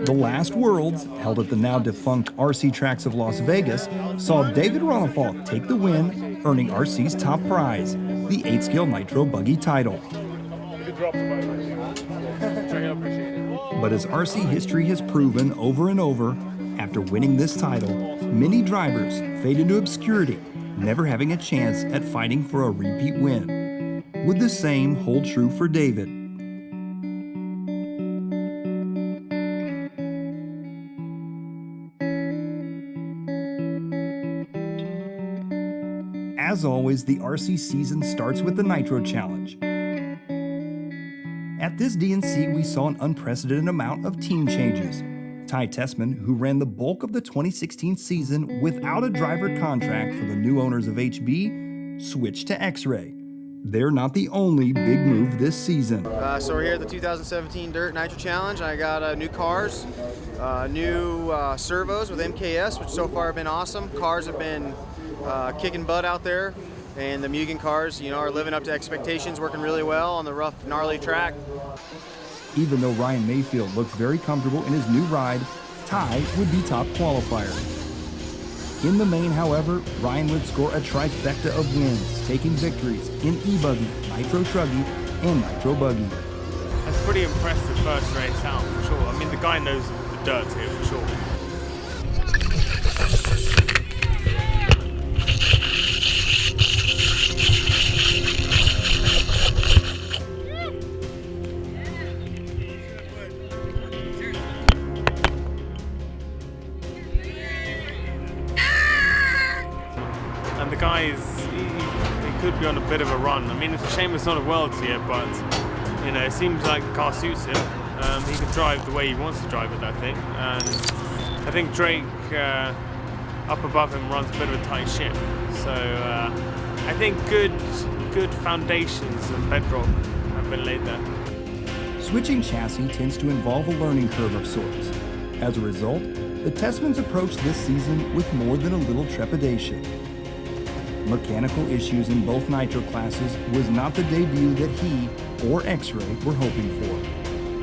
The last Worlds, held at the now defunct RC Tracks of Las Vegas, saw David Ronefalk take the win, earning RC's top prize, the 8-scale Nitro Buggy title. But as RC history has proven over and over, after winning this title, many drivers fade into obscurity, never having a chance at fighting for a repeat win. Would the same hold true for David? As always, the RC season starts with the Nitro Challenge. At this DNC, we saw an unprecedented amount of team changes. Ty Tessmann, who ran the bulk of the 2016 season without a driver contract for the new owners of HB, switched to X-Ray. They're not the only big move this season. So we're here at the 2017 Dirt Nitro Challenge. I got new cars, new servos with MKS, which so far have been awesome. Cars have been kicking butt out there, and the Mugen cars, are living up to expectations, working really well on the rough, gnarly track. Even though Ryan Maifield looked very comfortable in his new ride, Ty would be top qualifier. In the main, however, Ryan would score a trifecta of wins, taking victories in E-Buggy, Nitro Truggy, and Nitro Buggy. That's pretty impressive first race out, for sure. I mean, the guy knows the dirt here, for sure. And the guy he could be on a bit of a run. I mean, it's a shame it's not a Worlds here, but it seems like the car suits him. He can drive the way he wants to drive it, I think. And I think Drake up above him runs a bit of a tight ship. So I think good foundations and bedrock have been laid there. Switching chassis tends to involve a learning curve of sorts. As a result, the Tessmanns approached this season with more than a little trepidation. Mechanical issues in both Nitro classes was not the debut that he or X-Ray were hoping for.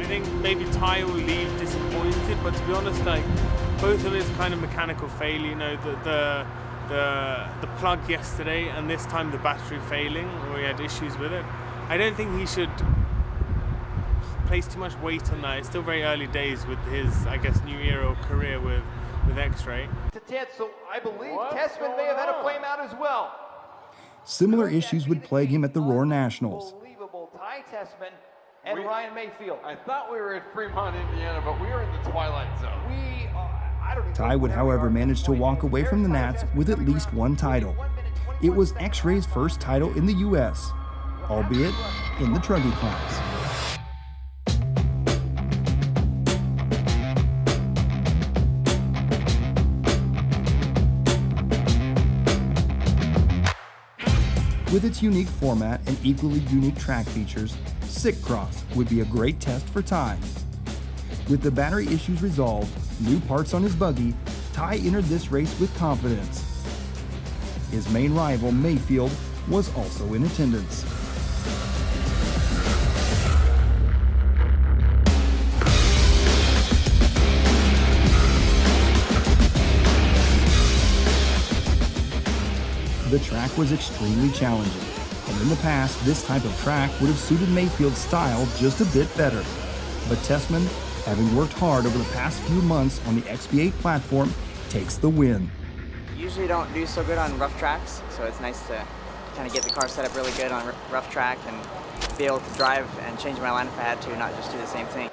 I think maybe Ty will leave disappointed, but to be honest, both of his kind of mechanical failure, the plug yesterday and this time the battery failing, or he had issues with it. I don't think he should place too much weight on that. It's still very early days with his, I guess, new era career with X-Ray. So I believe Tessmann may have had a flame out as well. Similar issues would plague him at the Roar Nationals. Unbelievable. Ty Tessmann and Ryan Maifield. I thought we were at Fremont, Indiana, but we were in the Twilight Zone. Ty would, however, manage to walk away from the Nats with at least one title. It was X-Ray's first title in the U.S., albeit in the Truggy class. With its unique format and equally unique track features, Sick Cross would be a great test for Ty. With the battery issues resolved, new parts on his buggy, Ty entered this race with confidence. His main rival, Maifield, was also in attendance. The track was extremely challenging, and in the past, this type of track would have suited Maifield's style just a bit better. But Tessmann, having worked hard over the past few months on the XB8 platform, takes the win. Usually don't do so good on rough tracks, so it's nice to kind of get the car set up really good on rough track and be able to drive and change my line if I had to, not just do the same thing.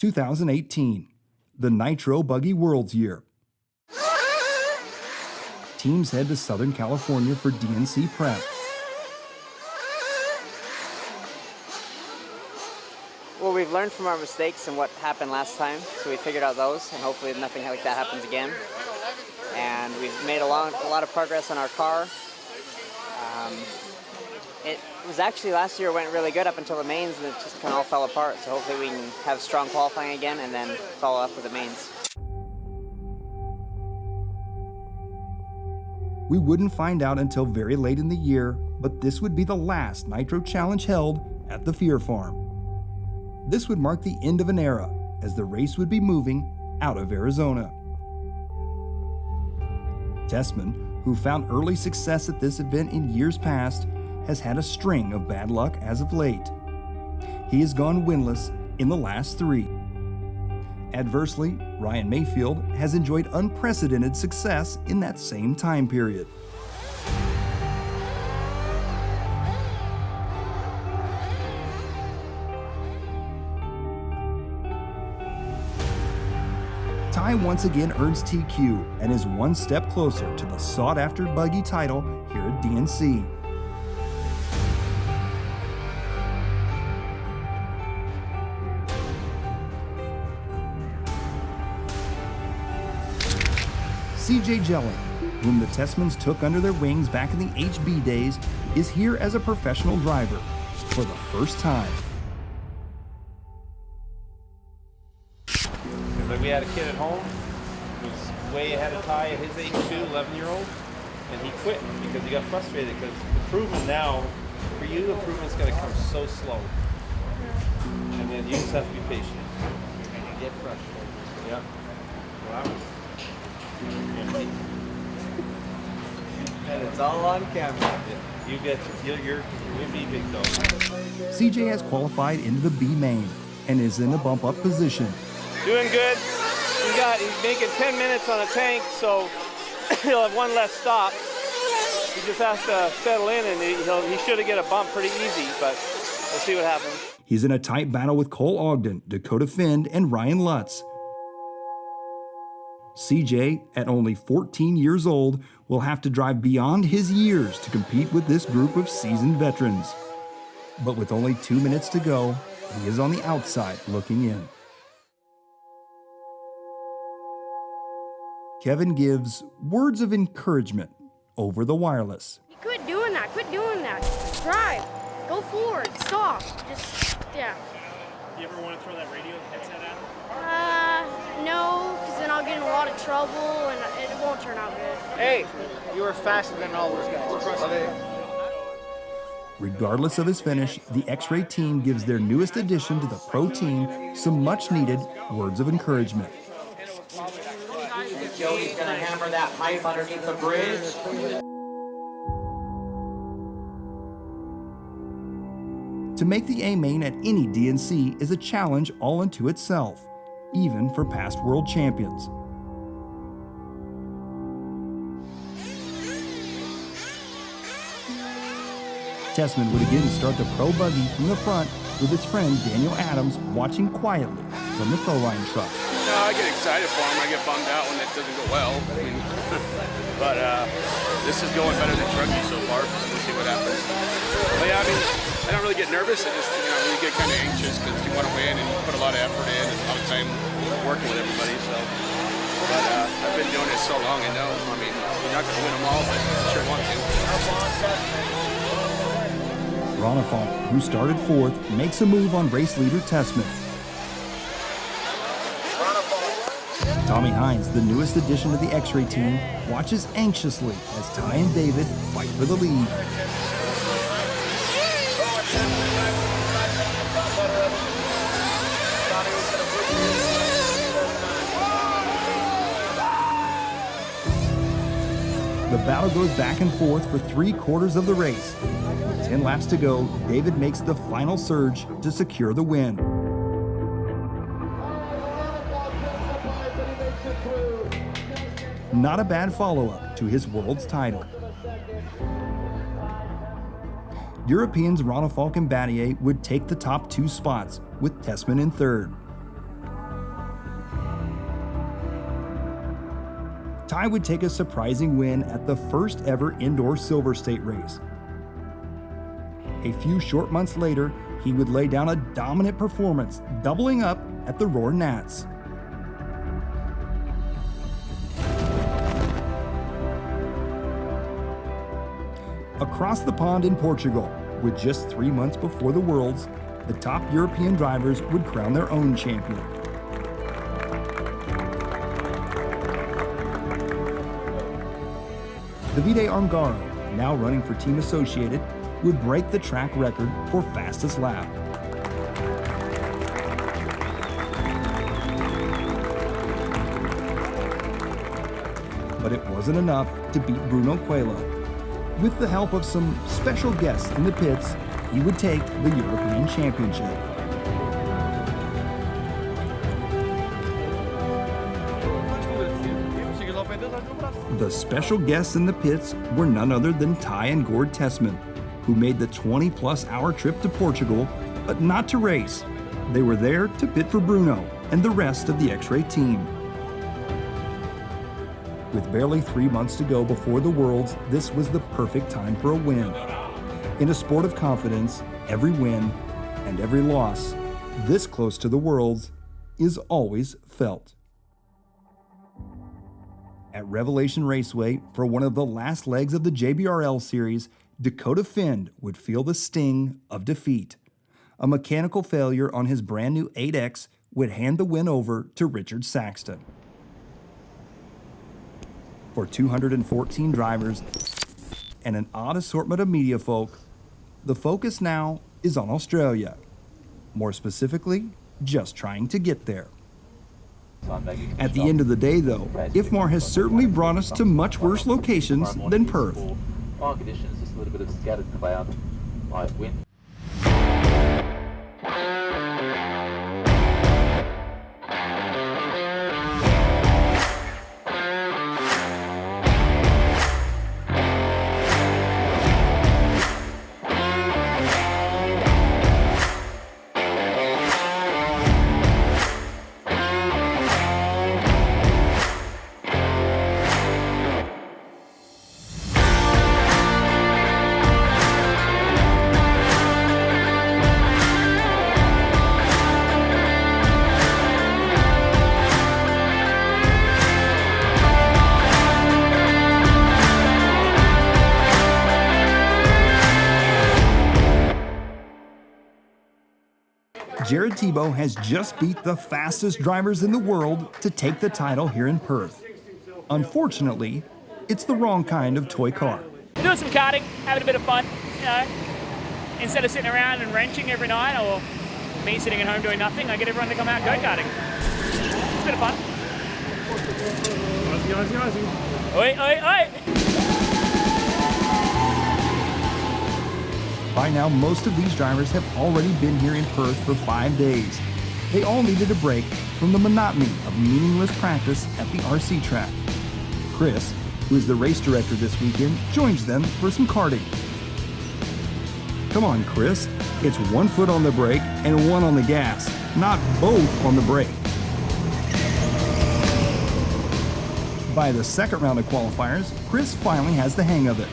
2018, the Nitro Buggy Worlds year. Teams head to Southern California for DNC prep. Well, we've learned from our mistakes and what happened last time, so we figured out those, and hopefully nothing like that happens again. And we've made a lot of progress on our car. It was actually last year went really good up until the mains, and it just kind of all fell apart. So hopefully we can have strong qualifying again and then follow up with the mains. We wouldn't find out until very late in the year, but this would be the last Nitro Challenge held at the Fear Farm. This would mark the end of an era, as the race would be moving out of Arizona. Tessmann, who found early success at this event in years past, has had a string of bad luck as of late. He has gone winless in the last 3. Adversely, Ryan Maifield has enjoyed unprecedented success in that same time period. Ty once again earns TQ and is one step closer to the sought-after buggy title here at DNC. CJ Jelin, whom the Tessmanns took under their wings back in the HB days, is here as a professional driver for the first time. Like we had a kid at home who was way ahead of Ty at his age too, 11-year-old, and he quit because he got frustrated because improvement now, for you, improvement's going to come so slow. And then you just have to be patient and get frustrated. Yeah. Well, I was. And it's all on camera. Yeah. You get you're be big dog. CJ has qualified into the B main and is in a bump up position. Doing good. He's making 10 minutes on a tank, so he'll have one less stop. He just has to settle in, and he should get a bump pretty easy, but we'll see what happens. He's in a tight battle with Cole Ogden, Dakota Fend, and Ryan Lutz. CJ, at only 14 years old, will have to drive beyond his years to compete with this group of seasoned veterans. But with only 2 minutes to go, he is on the outside looking in. Kevin gives words of encouragement over the wireless. You quit doing that. Drive. Go forward. Stop. Yeah. You ever want to throw that radio headset at him? No, because then I'll get in a lot of trouble and it won't turn out good. Hey, you were faster than all those guys. Regardless of his finish, the X-Ray team gives their newest addition to the pro team some much-needed words of encouragement. Joey's going to hammer that pipe underneath the bridge. To make the A main at any DNC is a challenge all unto itself, even for past world champions. Tessmann would again start the pro buggy from the front with his friend Daniel Adams watching quietly from the pro line truck. No, I get excited for him. I get bummed out when it doesn't go well. I mean, but this is going better than Truckee so far, so we'll see what happens. But yeah, I mean, I don't really get nervous. I just, you get kind of anxious because you want to win and you put a lot of effort in and a lot of time working with everybody. So, but I've been doing it so long, I know. I mean, you're not going to win them all, but I sure want to. Ronafont, who started fourth, makes a move on race leader Tessmann. Tommy Hines, the newest addition to the X-Ray team, watches anxiously as Ty and David fight for the lead. The battle goes back and forth for 3/4 of the race. With 10 laps to go, David makes the final surge to secure the win. Not a bad follow-up to his world's title. Europeans Ronafalk and Battier would take the top 2 spots, with Tessmann in third. Ty would take a surprising win at the first ever indoor Silver State race. A few short months later, he would lay down a dominant performance, doubling up at the Roar Nats. Across the pond in Portugal, with just 3 months before the Worlds, the top European drivers would crown their own champion. Davide Armgaro, now running for Team Associated, would break the track record for fastest lap. But it wasn't enough to beat Bruno Coelho. With the help of some special guests in the pits, he would take the European Championship. The special guests in the pits were none other than Ty and Gord Tessmann, who made the 20-plus hour trip to Portugal, but not to race. They were there to pit for Bruno and the rest of the X-Ray team. With barely 3 months to go before the Worlds, this was the perfect time for a win. In a sport of confidence, every win and every loss, this close to the Worlds, is always felt. At Revelation Raceway, for one of the last legs of the JBRL series, Dakota Finn would feel the sting of defeat. A mechanical failure on his brand new 8X would hand the win over to Richard Saxton. For 214 drivers and an odd assortment of media folk, the focus now is on Australia. More specifically, just trying to get there. At the end of the day, though, IFMAR has certainly brought us to much worse locations than Perth. Fire conditions, just a little bit of scattered cloud, light wind. Jared Tebow has just beat the fastest drivers in the world to take the title here in Perth. Unfortunately, it's the wrong kind of toy car. Doing some karting, having a bit of fun, you know. Instead of sitting around and wrenching every night, or me sitting at home doing nothing, I get everyone to come out and go karting. It's a bit of fun. Aussie, Aussie, Aussie. Oi, oi, oi! By now, most of these drivers have already been here in Perth for 5 days. They all needed a break from the monotony of meaningless practice at the RC track. Chris, who is the race director this weekend, joins them for some karting. Come on, Chris. It's 1 foot on the brake and 1 on the gas, not both on the brake. By the second round of qualifiers, Chris finally has the hang of it.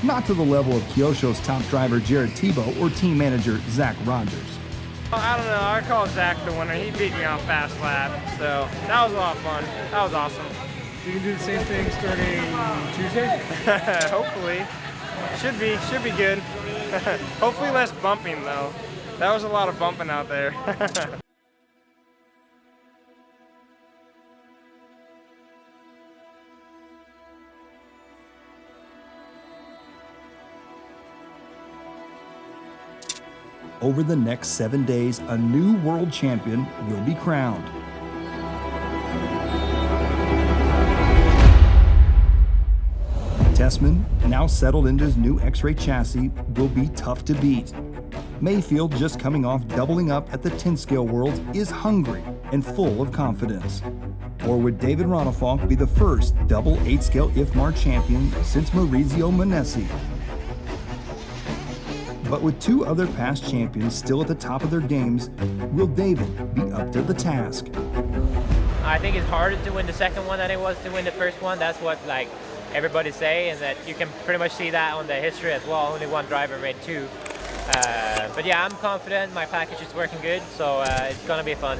Not to the level of Kyosho's top driver Jared Tebow or team manager Zach Rogers. I don't know, I call Zach the winner. He beat me on fast lap, so that was a lot of fun. That was awesome. You can do the same thing starting Tuesday? Hopefully. Should be good. Hopefully less bumping though. That was a lot of bumping out there. Over the next 7 days, a new world champion will be crowned. Tessmann, now settled into his new X-Ray chassis, will be tough to beat. Maifield, just coming off doubling up at the 10-scale Worlds, is hungry and full of confidence. Or would David Ronafalk be the first double 8-scale IFMAR champion since Maurizio Monessi? But with 2 other past champions still at the top of their games, will David be up to the task? I think it's harder to win the second one than it was to win the first one. That's what everybody say, and that you can pretty much see that on the history as well. Only one driver made 2. But yeah, I'm confident. My package is working good, so it's gonna be fun.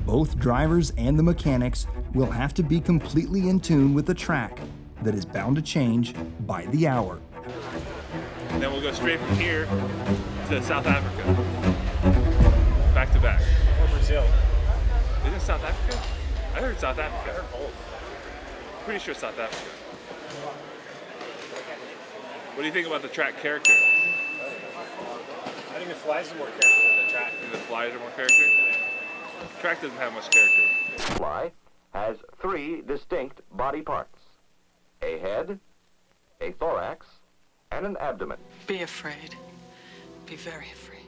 Both drivers and the mechanics will have to be completely in tune with the track that is bound to change by the hour. And then we'll go straight from here to South Africa. Back to back. Or Brazil. Isn't it South Africa? I heard South Africa. I heard both. Pretty sure South Africa. What do you think about the track character? I think the flies are more character than the track. The flies are more character? Track doesn't have much character. Fly has 3 distinct body parts: a head, a thorax, and an abdomen. Be afraid. Be very afraid.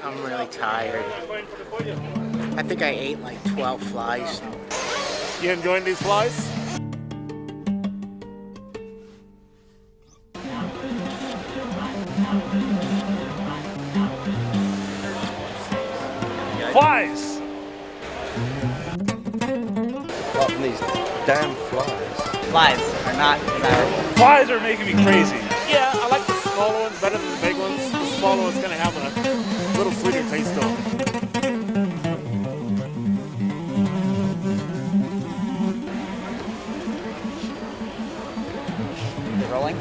I'm really tired. I think I ate like 12 flies. You enjoying these flies? Flies! Apart from these damn flies. Flies are not desirable. Flies are making me crazy. Yeah, I like the smaller ones better than the big ones. The smaller ones kind of have a little sweeter taste to them. They're rolling.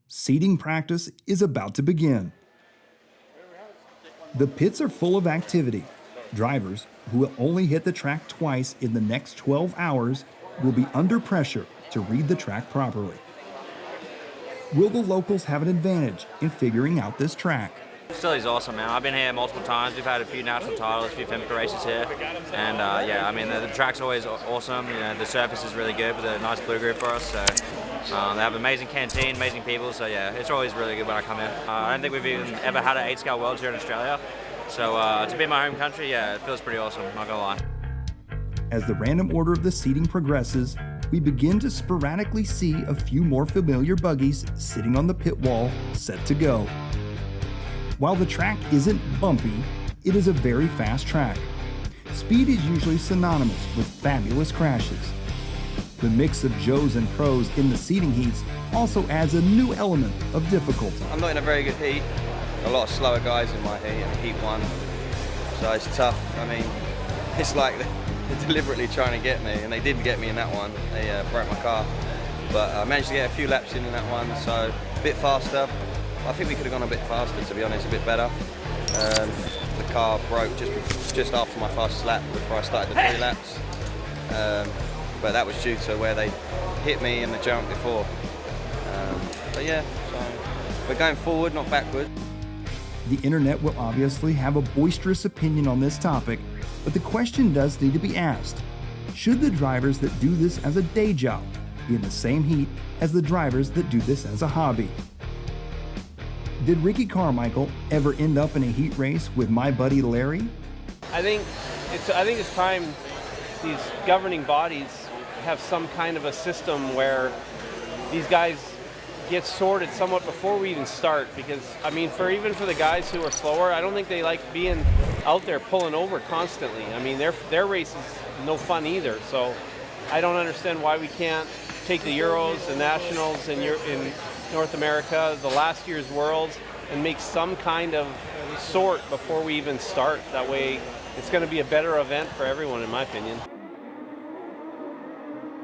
Seating practice is about to begin. The pits are full of activity. Drivers, who will only hit the track twice in the next 12 hours, will be under pressure to read the track properly. Will the locals have an advantage in figuring out this track? Facility's awesome, man. I've been here multiple times. We've had a few national titles, a few FEMCA races here, and yeah, I mean the track's always awesome. You know, the surface is really good with a nice blue group for us. So they have an amazing canteen, amazing people. So yeah, it's always really good when I come in. I don't think we've even ever had an 8-scale Worlds here in Australia. So to be in my home country, yeah, it feels pretty awesome. Not gonna lie. As the random order of the seating progresses, we begin to sporadically see a few more familiar buggies sitting on the pit wall, set to go. While the track isn't bumpy, it is a very fast track. Speed is usually synonymous with fabulous crashes. The mix of Joes and pros in the seating heats also adds a new element of difficulty. I'm not in a very good heat. A lot of slower guys in my heat, in heat 1. So it's tough. I mean, it's like they're deliberately trying to get me, and they didn't get me in that one. They broke my car. But I managed to get a few laps in that one, so a bit faster. I think we could have gone a bit faster, to be honest, a bit better. The car broke just after my fastest lap, before I started the 3 laps. But that was due to where they hit me in the jump before. But yeah, so we're going forward, not backward. The internet will obviously have a boisterous opinion on this topic, but the question does need to be asked. Should the drivers that do this as a day job be in the same heat as the drivers that do this as a hobby? Did Ricky Carmichael ever end up in a heat race with my buddy Larry? I think it's time these governing bodies have some kind of a system where these guys get sorted somewhat before we even start, because I mean, even for the guys who are slower, I don't think they like being out there pulling over constantly. I mean, their race is no fun either. So I don't understand why we can't take the Euros, the Nationals in North America, the last year's Worlds, and make some kind of sort before we even start. That way it's going to be a better event for everyone, in my opinion.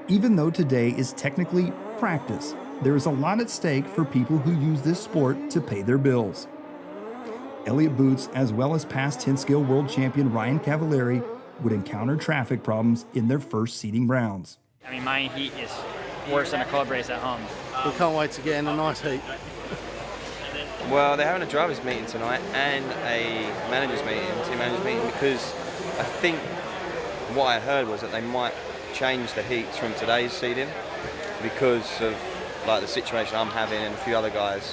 Even though today is technically practice, there is a lot at stake for people who use this sport to pay their bills. Elliott Boots, as well as past 10-scale world champion Ryan Cavallari, would encounter traffic problems in their first seeding rounds. I mean, my heat is worse than a club race at home. We can't wait to get in a nice heat. Well, they're having a drivers' meeting tonight and a managers' meeting, team managers' meeting, because I think what I heard was that they might change the heats from today's seeding because of like the situation I'm having and a few other guys,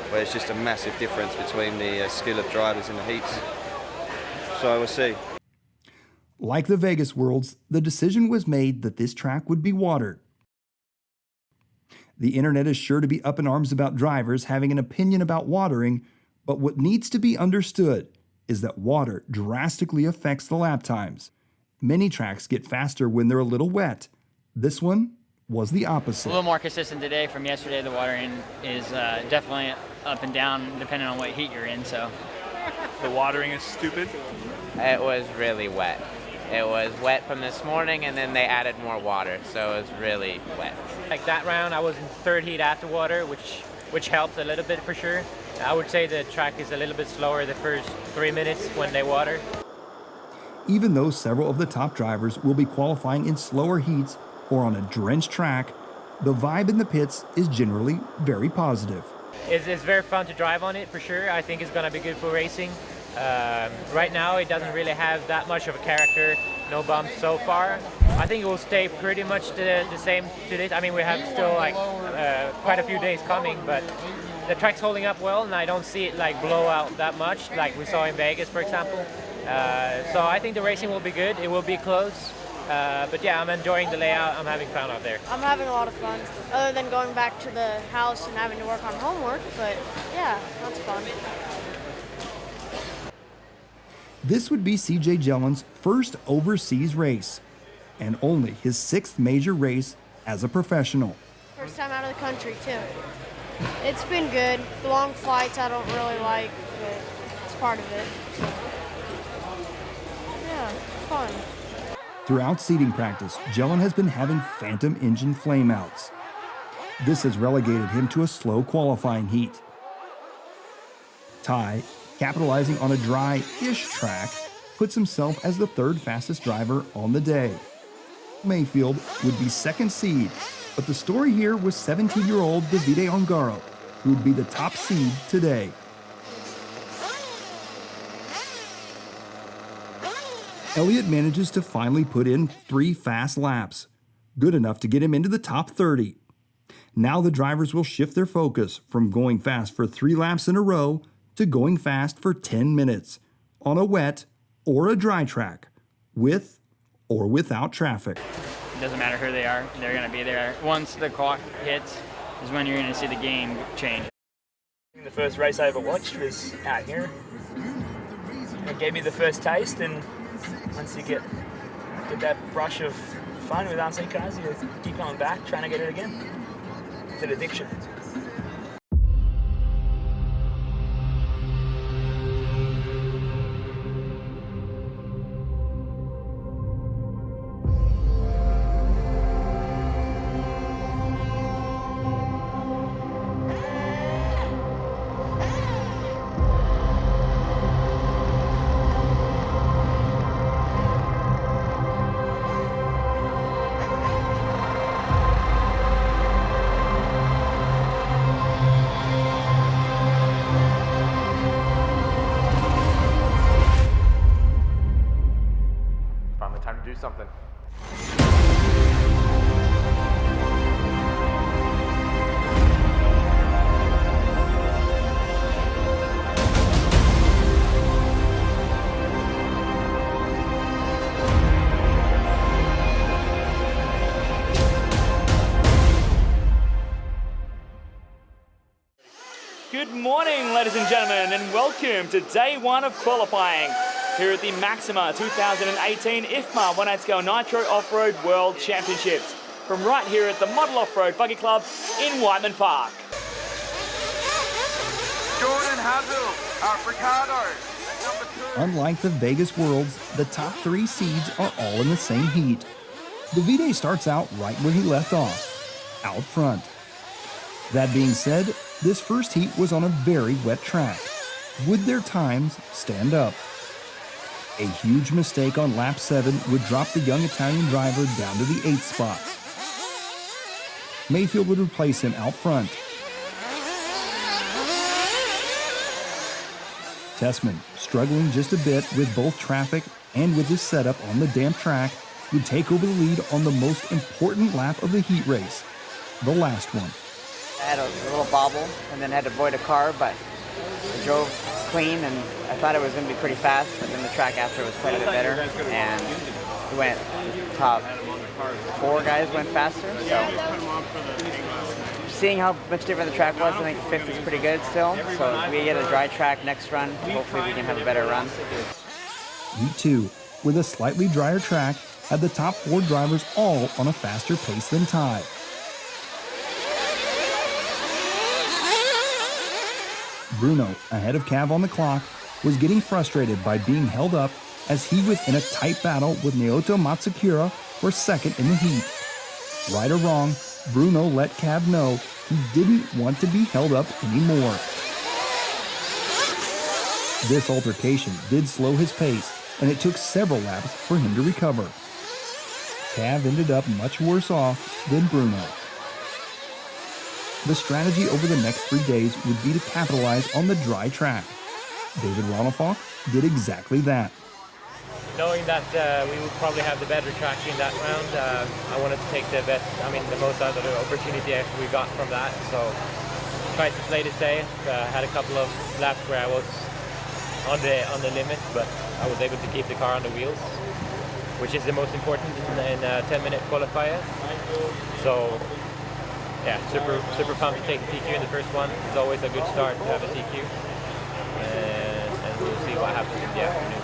where it's just a massive difference between the skill of drivers in the heats. So we'll see. Like the Vegas Worlds, the decision was made that this track would be watered. The internet is sure to be up in arms about drivers having an opinion about watering, but what needs to be understood is that water drastically affects the lap times. Many tracks get faster when they're a little wet. This one was the opposite. A little more consistent today from yesterday. The watering is definitely up and down depending on what heat you're in. So the watering is stupid. It was really wet. It was wet from this morning, and then they added more water, so it was really wet. Like that round, I was in third heat after water, which helped a little bit for sure. I would say the track is a little bit slower the first 3 minutes when they water. Even though several of the top drivers will be qualifying in slower heats or on a drenched track, the vibe in the pits is generally very positive. It's very fun to drive on it for sure. I think it's going to be good for racing. Right now it doesn't really have that much of a character, no bumps so far. I think it will stay pretty much the same to this. I mean, we have still like quite a few days coming, but the track's holding up well and I don't see it like blow out that much like we saw in Vegas, for example. So I think the racing will be good. It will be close. But yeah, I'm enjoying the layout. I'm having fun out there. I'm having a lot of fun, other than going back to the house and having to work on homework, but yeah, that's fun. This would be CJ Jelin's first overseas race, and only his 6th major race as a professional. First time out of the country, too. It's been good. The long flights I don't really like, but it's part of it. Yeah, fun. Throughout seating practice, Jelin has been having phantom engine flameouts. This has relegated him to a slow qualifying heat. Ty, capitalizing on a dry-ish track, puts himself as the 3rd fastest driver on the day. Maifield would be 2nd seed, but the story here was 17-year-old Davide Ongaro, who would be the top seed today. Elliott manages to finally put in 3 fast laps, good enough to get him into the top 30. Now the drivers will shift their focus from going fast for 3 laps in a row to going fast for 10 minutes on a wet or a dry track, with or without traffic. It doesn't matter who they are, they're going to be there. Once the clock hits is when you're going to see the game change. The first race I ever watched was out here. It gave me the first taste, and once you get that rush of fun with RC cars, you keep going back, trying to get it again. It's an addiction. Time to do something. Good morning, ladies and gentlemen, and welcome to day 1 of qualifying here at the Maxima 2018 IFMAR 1/8 Nitro Off-Road World Championships from right here at the Model Off-Road Buggy Club in Whiteman Park. Jordan Hazel, Africado. Unlike the Vegas Worlds, the top 3 seeds are all in the same heat. Davide starts out right where he left off, out front. That being said, this first heat was on a very wet track. Would their times stand up? A huge mistake on lap 7 would drop the young Italian driver down to the 8th spot. Maifield would replace him out front. Tessmann, struggling just a bit with both traffic and with his setup on the damp track, would take over the lead on the most important lap of the heat race, the last one. I had a little bobble and then had to avoid a car, but I drove clean and I thought it was going to be pretty fast, but then the track after was quite a bit better, and we went top 4 guys went faster, so seeing how much different the track was, I think 5th is pretty good still, so if we get a dry track next run, hopefully we can have a better run. Heat 2, with a slightly drier track, had the top 4 drivers all on a faster pace than Ty. Bruno, ahead of Cav on the clock, was getting frustrated by being held up as he was in a tight battle with Naoto Matsukura for 2nd in the heat. Right or wrong, Bruno let Cav know he didn't want to be held up anymore. This altercation did slow his pace, and it took several laps for him to recover. Cav ended up much worse off than Bruno. The strategy over the next 3 days would be to capitalize on the dry track. David Ronalfock did exactly that. Knowing that we would probably have the better track in that round, I wanted to take the most out of the opportunity we got from that. So tried to play it safe. Had a couple of laps where I was on the limit, but I was able to keep the car on the wheels, which is the most important in a 10-minute qualifier. So yeah, super pumped to take the TQ in the first one. It's always a good start to have a TQ, and we'll see what happens in the afternoon.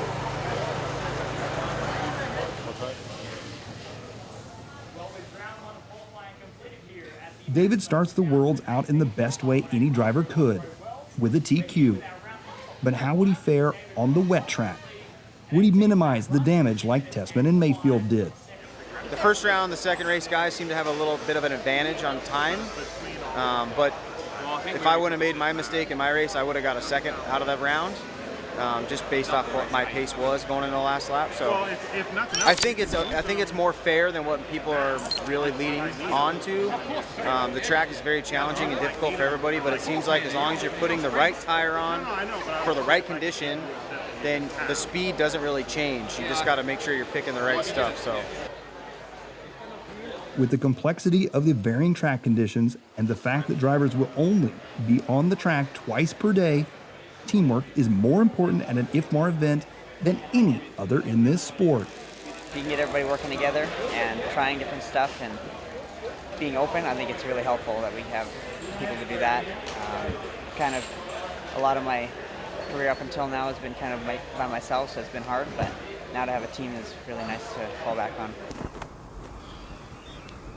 David starts the Worlds out in the best way any driver could, with a TQ. But how would he fare on the wet track? Would he minimize the damage like Tessmann and Maifield did? The first round, the second race guys seem to have a little bit of an advantage on time, but if I wouldn't have made my mistake in my race, I would have got a second out of that round, just based off what my pace was going into the last lap. So I think it's more fair than what people are really leading on to. The track is very challenging and difficult for everybody, but it seems like as long as you're putting the right tire on for the right condition, then the speed doesn't really change. You just got to make sure you're picking the right stuff. So. With the complexity of the varying track conditions and the fact that drivers will only be on the track twice per day, teamwork is more important at an IFMAR event than any other in this sport. If you can get everybody working together and trying different stuff and being open, I think it's really helpful that we have people to do that. Kind of a lot of my career up until now has been kind of by myself, so it's been hard, but now to have a team is really nice to fall back on.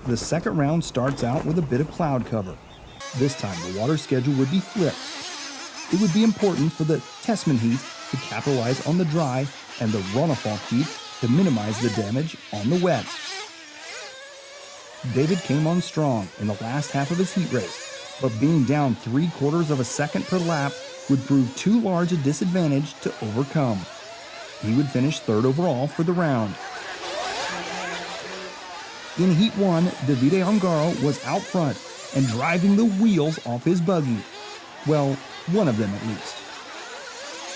The second round starts out with a bit of cloud cover. This time the water schedule would be flipped. It would be important for the Tessmann heat to capitalize on the dry and the Ronalfock heat to minimize the damage on the wet. David came on strong in the last half of his heat race, but being down 3/4 of a second per lap would prove too large a disadvantage to overcome. He would finish third overall for the round. In Heat 1, Davide Ongaro was out front and driving the wheels off his buggy. Well, one of them at least.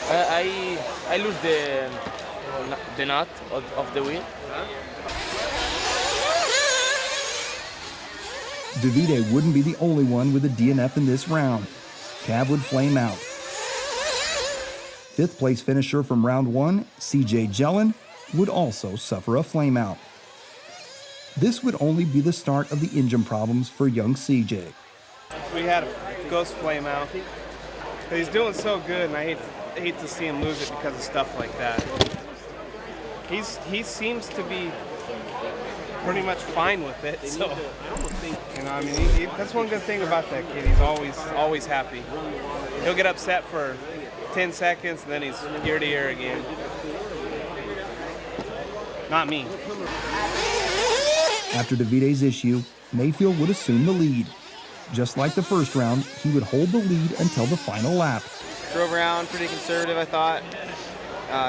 I lose the nut of the wheel. Davide wouldn't be the only one with a DNF in this round. Cav would flame out. Fifth place finisher from round 1, CJ Jelin, would also suffer a flame out. This would only be the start of the engine problems for young CJ. We had a ghost flame out. But he's doing so good, and I hate to see him lose it because of stuff like that. He seems to be pretty much fine with it. So, I mean, that's one good thing about that kid. He's always happy. He'll get upset for 10 seconds, and then he's ear to ear again. Not me. After Davide's issue, Maifield would assume the lead. Just like the first round, he would hold the lead until the final lap. Drove around pretty conservative, I thought.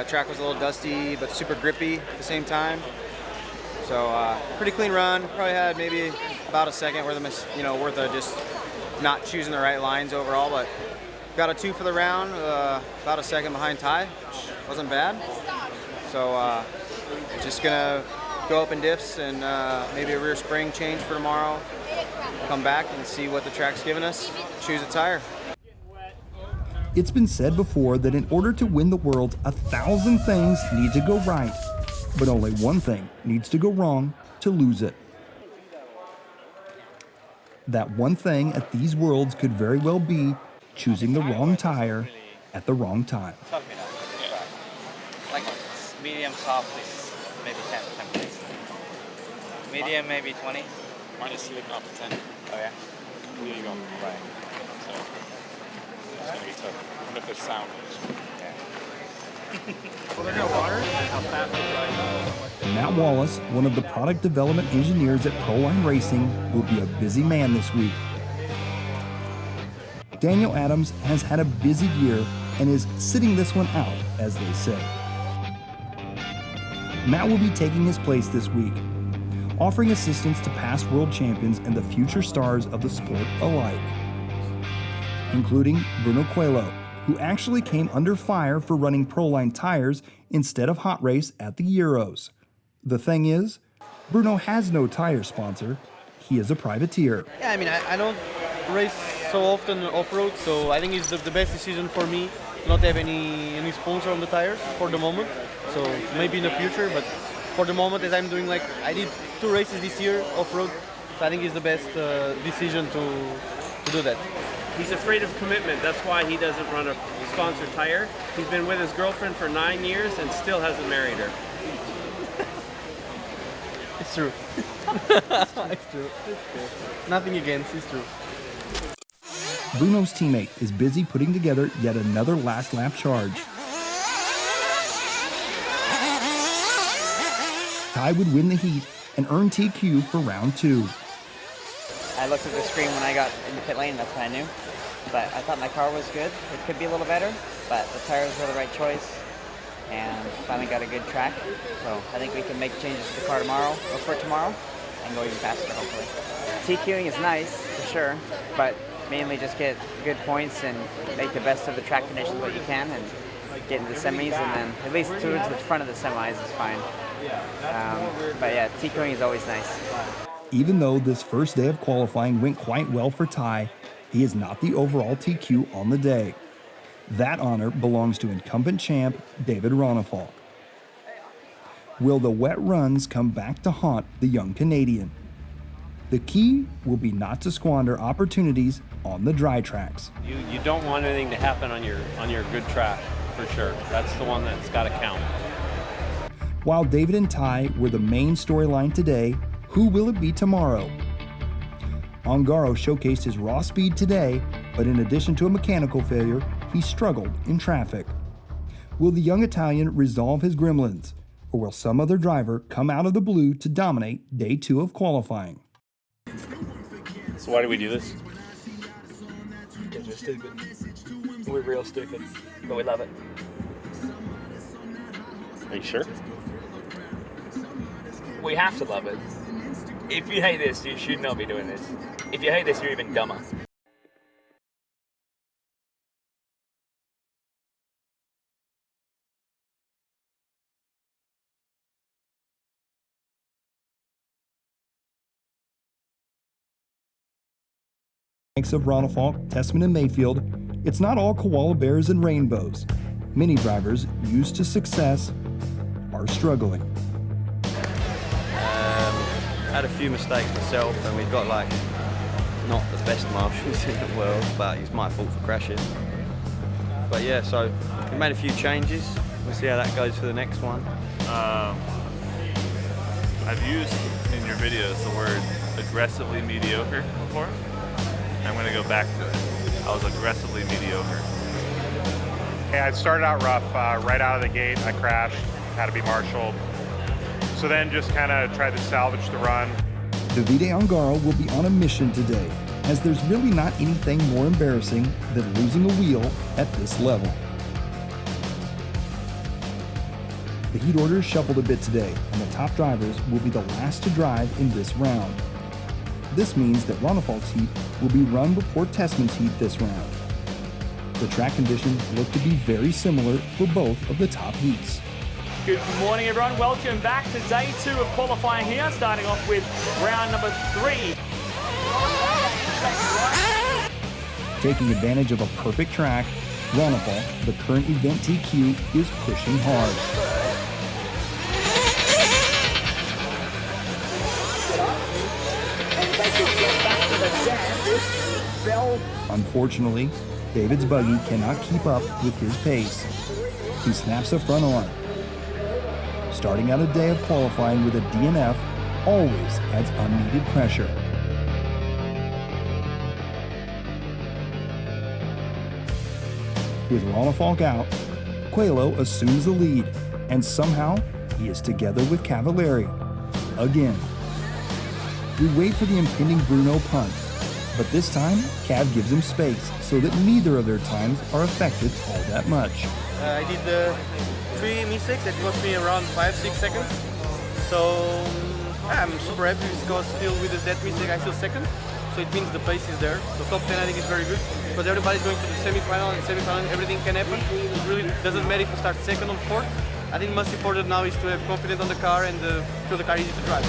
Track was a little dusty, but super grippy at the same time. So pretty clean run. Probably had maybe about a second worth of just not choosing the right lines overall, but got a 2 for the round, about a second behind Ty, which wasn't bad. So just gonna go up in diffs and maybe a rear spring change for tomorrow. Come back and see what the track's giving us, choose a tire. It's been said before that in order to win the world, 1,000 things need to go right, but only one thing needs to go wrong to lose it. That one thing at these worlds could very well be choosing the wrong tire at the wrong time. Like medium soft is maybe 10 points. Medium maybe 20. Mine is slipping up to 10. Oh yeah? There you go. Right. So it's going to be tough. I wonder if there's sound. Matt Wallace, one of the product development engineers at Proline Racing, will be a busy man this week. Daniel Adams has had a busy year and is sitting this one out, as they say. Matt will be taking his place this week, offering assistance to past world champions and the future stars of the sport alike, including Bruno Coelho, who actually came under fire for running Proline tires instead of hot race at the Euros. The thing is, Bruno has no tire sponsor. He is a privateer. Yeah, I mean, I don't race so often off-road, so I think it's the best decision for me not to have any sponsor on the tires for the moment. So maybe in the future, but for the moment, as I'm doing, like, I did 2 races this year off-road, so I think it's the best decision to do that. He's afraid of commitment. That's why he doesn't run a sponsored tire. He's been with his girlfriend for 9 years and still hasn't married her. It's true. It's true. Nothing against, it's true. Bruno's teammate is busy putting together yet another last lap charge. Ty would win the heat and earn TQ for round 2. I looked at the screen when I got in the pit lane, that's what I knew. But I thought my car was good. It could be a little better, but the tires were the right choice. And finally got a good track. So I think we can make changes to the car tomorrow, or for tomorrow, and go even faster, hopefully. TQing is nice, for sure, but mainly just get good points and make the best of the track conditions what you can and get into the semis, and then at least towards the front of the semis is fine. But yeah, TQing is always nice. Even though this first day of qualifying went quite well for Ty, he is not the overall TQ on the day. That honor belongs to incumbent champ David Ronefalk. Will the wet runs come back to haunt the young Canadian? The key will be not to squander opportunities on the dry tracks. You don't want anything to happen on your good track, for sure. That's the one that's got to count. While David and Ty were the main storyline today, who will it be tomorrow? Ongaro showcased his raw speed today, but in addition to a mechanical failure, he struggled in traffic. Will the young Italian resolve his gremlins, or will some other driver come out of the blue to dominate day 2 of qualifying? So why do we do this? Because we're stupid. We're real stupid, but we love it. Are you sure? We have to love it. If you hate this, you should not be doing this. If you hate this, you're even dumber. Thanks of Ronefalk, Tessmann, and Maifield, it's not all koala bears and rainbows. Many drivers used to success are struggling. Had a few mistakes myself, and we've got like not the best marshals in the world, but it's my fault for crashing. But yeah, so we made a few changes. We'll see how that goes for the next one. I've used in your videos the word aggressively mediocre before. I'm going to go back to it. I was aggressively mediocre. Okay, I started out rough. Right out of the gate, I crashed, had to be marshaled. So then just kind of tried to salvage the run. Davide Ongaro will be on a mission today, as there's really not anything more embarrassing than losing a wheel at this level. The heat order is shuffled a bit today, and the top drivers will be the last to drive in this round. This means that Ronefalk's heat will be run before Tessmann's heat this round. The track conditions look to be very similar for both of the top heats. Good morning, everyone. Welcome back to day 2 of qualifying here, starting off with round number 3. Taking advantage of a perfect track, Ronefalk, the current event TQ, is pushing hard. Unfortunately, David's buggy cannot keep up with his pace. He snaps a front arm. Starting out a day of qualifying with a DNF always adds unneeded pressure. With Ronefalk out, Coelho assumes the lead, and somehow he is together with Cavalieri. Again. We wait for the impending Bruno punt, but this time, Cav gives him space so that neither of their times are affected all that much. I did 3 mistakes that cost me around 5-6 seconds. So I'm super happy because still with that mistake I still second. So it means the pace is there. The top 10 I think is very good because everybody's going to the semi-final, and semi-final everything can happen. It really doesn't matter if you start second or fourth. I think most important now is to have confidence on the car and feel the car easy to drive.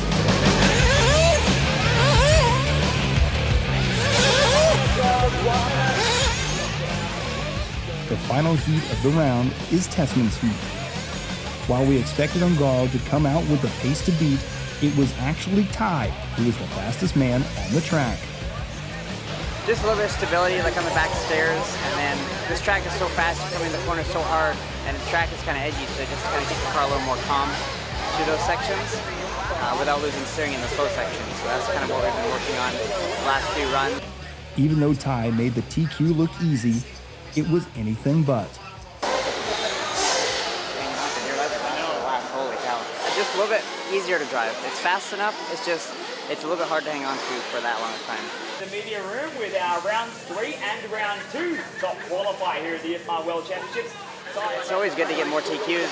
The final heat of the round is Tessmann's heat. While we expected Ongaro to come out with the pace to beat, it was actually Ty who was the fastest man on the track. Just a little bit of stability, like on the back stairs, and then this track is so fast, you come in the corner so hard, and the track is kind of edgy, so it just kind of keeps the car a little more calm through those sections without losing steering in the slow sections. So that's kind of what we've been working on the last few runs. Even though Ty made the TQ look easy, it was anything but. Holy cow. Just a little bit easier to drive. It's fast enough, it's a little bit hard to hang on to for that long a time. The media room with our round 3 and round 2 top qualifier here at the IFMAR World Championships. It's always good to get more TQs.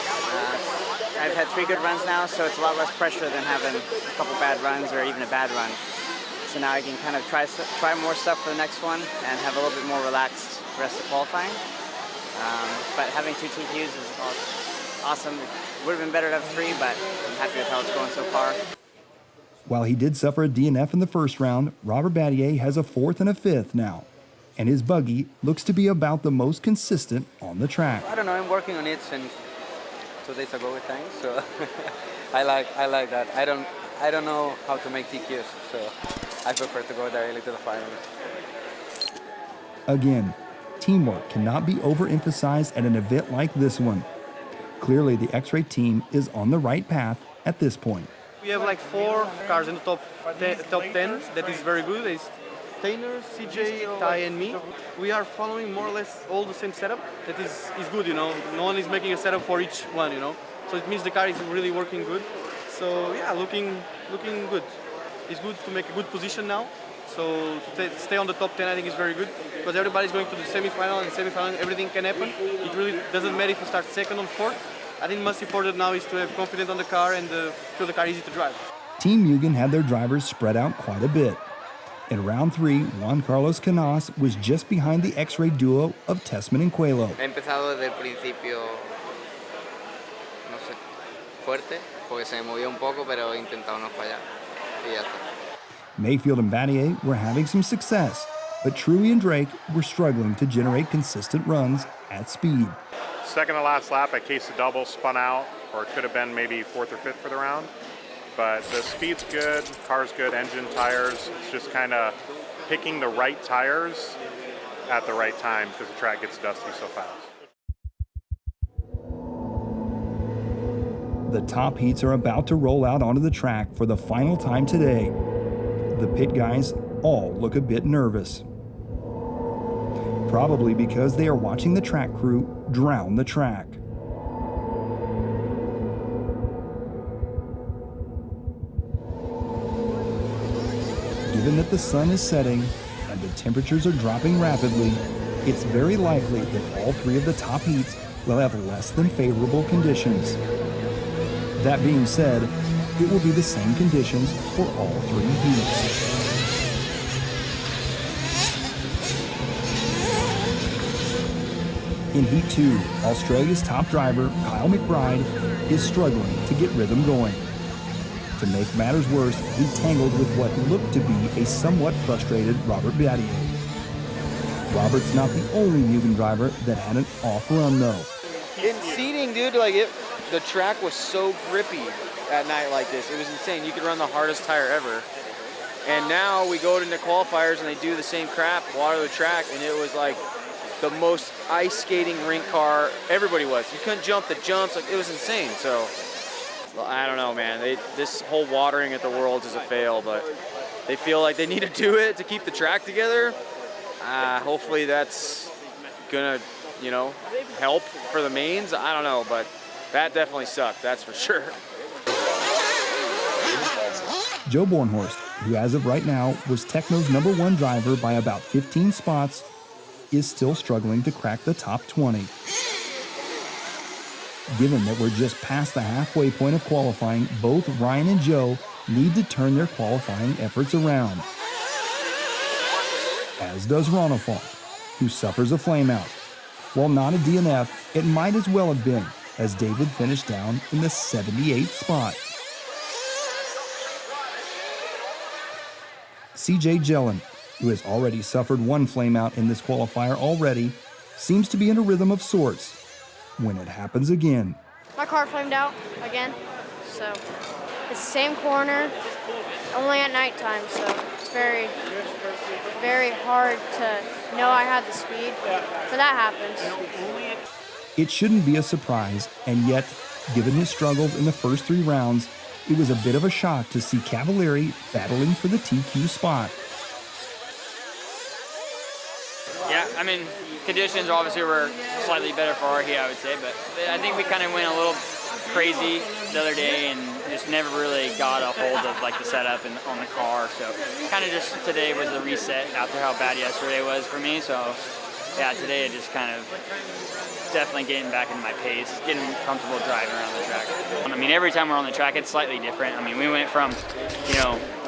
I've had 3 good runs now, so it's a lot less pressure than having a couple bad runs or even a bad run. So now I can kind of try more stuff for the next one and have a little bit more relaxed rest of qualifying. But having 2 TQs is awesome. It would have been better to have 3, but I'm happy with how it's going so far. While he did suffer a DNF in the first round, Robert Battier has a 4th and a 5th now, and his buggy looks to be about the most consistent on the track. I don't know, I'm working on it since 2 days ago with things, so I like that. I don't know how to make TQs, so I prefer to go directly to the final. Again, teamwork cannot be overemphasized at an event like this one. Clearly, the X-Ray team is on the right path at this point. We have like 4 cars in the top 10. That is very good. It's Tainer, CJ, Ty, and me. We are following more or less all the same setup. That is good, you know. No one is making a setup for each one, you know. So it means the car is really working good. So yeah, looking good. It's good to make a good position now. So to stay on the top 10, I think is very good because everybody's going to the semi-final, and semi-final everything can happen. It really doesn't matter if you start second or fourth. I think most important now is to have confidence on the car and feel the car easy to drive. Team Mugen had their drivers spread out quite a bit. In round 3, Juan Carlos Canas was just behind the X-Ray duo of Tessmann and Coelho. He empezado desde el principio, no sé, fuerte, porque se movió un poco, pero he intentado no fallar. Y ya está. Maifield and Battier were having some success, but Truey and Drake were struggling to generate consistent runs at speed. Second to last lap, I cased a double, spun out, or it could have been maybe 4th or 5th for the round. But the speed's good, car's good, engine, tires. It's just kind of picking the right tires at the right time because the track gets dusty so fast. The top heats are about to roll out onto the track for the final time today. The pit guys all look a bit nervous. Probably because they are watching the track crew drown the track. Given that the sun is setting and the temperatures are dropping rapidly, it's very likely that all 3 of the top heats will have less than favorable conditions. That being said, it will be the same conditions for all 3 heats. In Heat 2, Australia's top driver, Kyle McBride, is struggling to get rhythm going. To make matters worse, he tangled with what looked to be a somewhat frustrated Robert Battier. Robert's not the only Mugen driver that had an off run though. In seating, dude, the track was so grippy at night like this. It was insane. You could run the hardest tire ever. And now we go into qualifiers and they do the same crap, water the track, and it was like the most ice skating rink car everybody was. You couldn't jump the jumps, it was insane. So I don't know, man. This whole watering at the Worlds is a fail, but they feel like they need to do it to keep the track together. Hopefully that's gonna, help for the mains. I don't know, but that definitely sucked, that's for sure. Joe Bornhorst, who as of right now was Tekno's #1 driver by about 15 spots, is still struggling to crack the top 20. Given that we're just past the halfway point of qualifying, both Ryan and Joe need to turn their qualifying efforts around. As does Ronafalk, who suffers a flameout. While not a DNF, it might as well have been, as David finished down in the 78th spot. CJ Jelin, who has already suffered one flameout in this qualifier already, seems to be in a rhythm of sorts when it happens again. My car flamed out again, so it's the same corner, only at nighttime, so it's very, very hard to know I have the speed, but that happens. It shouldn't be a surprise, and yet, given his struggles in the first 3 rounds, it was a bit of a shock to see Cavalieri battling for the TQ spot. Yeah, I mean, conditions obviously were slightly better for Archie, I would say, but I think we kind of went a little crazy the other day and just never really got a hold of like the setup and on the car. So kind of just today was a reset after how bad yesterday was for me. So yeah, today it just kind of definitely getting back into my pace, getting comfortable driving around the track. I mean, every time we're on the track, it's slightly different. I mean, we went from,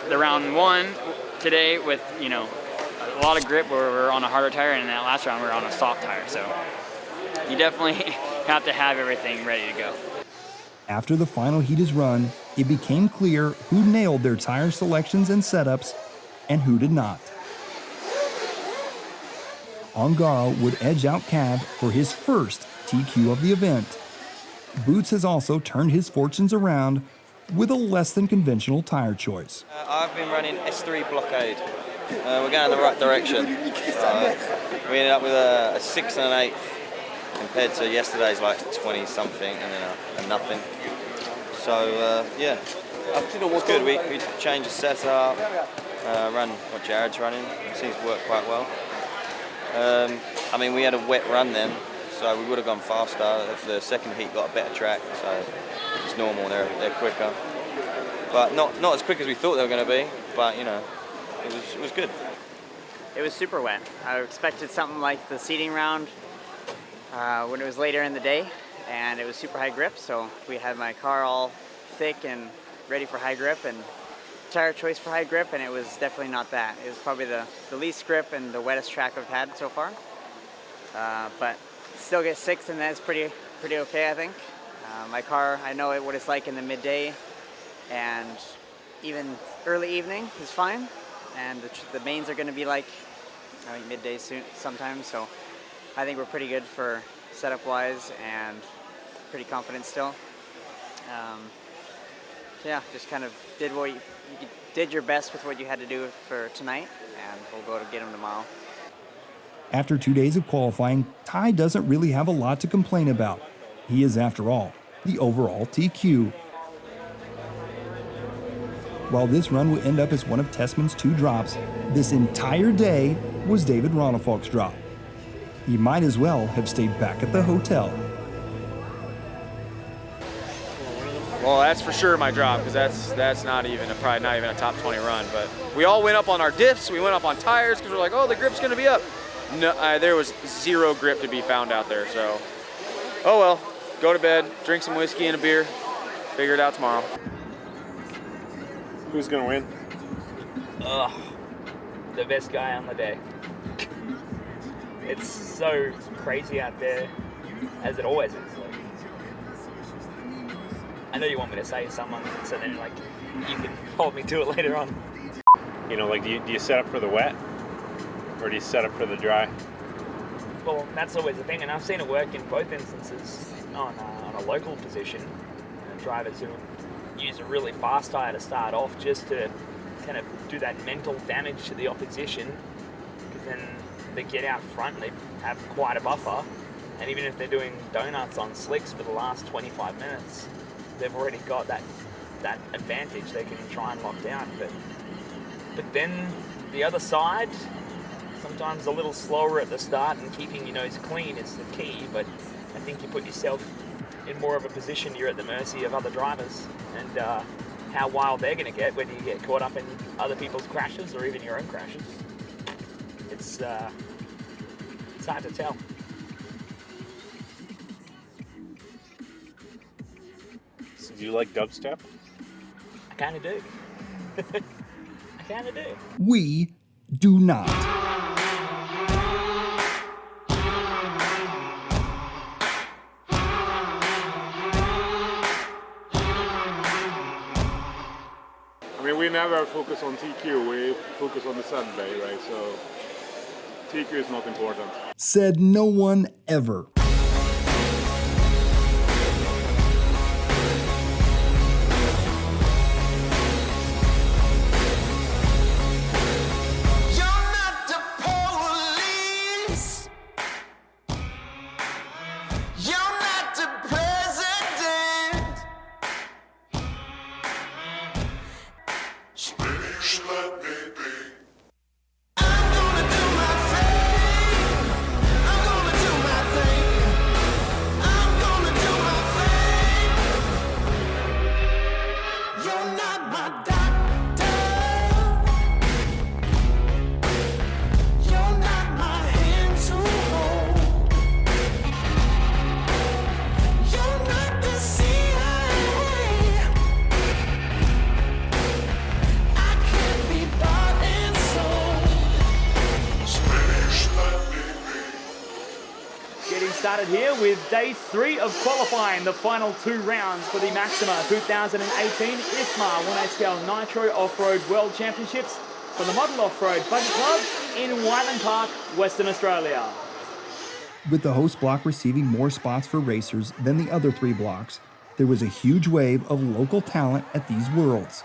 the round 1 today with, a lot of grip where we're on a harder tire, and in that last round we were on a soft tire. So you definitely have to have everything ready to go. After the final heat is run, it became clear who nailed their tire selections and setups and who did not. Ongaro would edge out Cav for his first TQ of the event. Boots has also turned his fortunes around with a less than conventional tire choice. I've been running S3 Blockade. We're going in the right direction. We ended up with a 6 and an 8 compared to yesterday's like 20 something and then a nothing. So yeah, I think it was good. We changed the setup, run what Jared's running. It seems to work quite well. I mean, we had a wet run then, so we would have gone faster. The second heat got a better track, so it's normal. They're quicker, but not as quick as we thought they were going to be. But it was good. It was super wet. I expected something like the seeding round when it was later in the day, and it was super high grip. So we had my car all thick and ready for high grip, and tire choice for high grip, and it was definitely not that. It was probably the least grip and the wettest track I've had so far. But still get 6, and that's pretty okay, I think. My car, I know what it's like in the midday, and even early evening is fine. And the mains are going to be like, I think, midday soon sometimes. So I think we're pretty good for setup-wise and pretty confident still. Yeah, just kind of did what you did your best with what you had to do for tonight, and we'll go to get them tomorrow. After 2 days of qualifying, Ty doesn't really have a lot to complain about. He is, after all, the overall TQ. While this run would end up as one of Tessmann's 2 drops, this entire day was David Ronafalk's drop. He might as well have stayed back at the hotel. Well, that's for sure my drop, because that's probably not even a top 20 run. But we all went up on our diffs, we went up on tires, because we're like, oh, the grip's going to be up. No, there was 0 grip to be found out there. So, oh well, go to bed, drink some whiskey and a beer, figure it out tomorrow. Who's going to win? The best guy on the day. It's so crazy out there, as it always is. I know you want me to say someone, so then you can hold me to it later on. Do you set up for the wet, or do you set up for the dry? Well, that's always the thing, and I've seen it work in both instances on a local position. Drivers who use a really fast tire to start off just to kind of do that mental damage to the opposition, because then they get out front and they have quite a buffer, and even if they're doing donuts on slicks for the last 25 minutes, they've already got that advantage they can try and lock down. But then the other side, sometimes a little slower at the start, and keeping your nose clean is the key, but I think you put yourself in more of a position you're at the mercy of other drivers, and how wild they're going to get, whether you get caught up in other people's crashes or even your own crashes. It's hard to tell. Do you like dubstep? I kind of do. I kind of do. We do not. I mean, we never focus on TQ, we focus on the Sunday, right? So TQ is not important. Said no one ever. Started here with day 3 of qualifying, the final 2 rounds for the Maxima 2018 IFMAR 1/8 Nitro Off-Road World Championships for the Model Off-Road Buggy Club in Wyland Park, Western Australia. With the host block receiving more spots for racers than the other 3 blocks, there was a huge wave of local talent at these Worlds.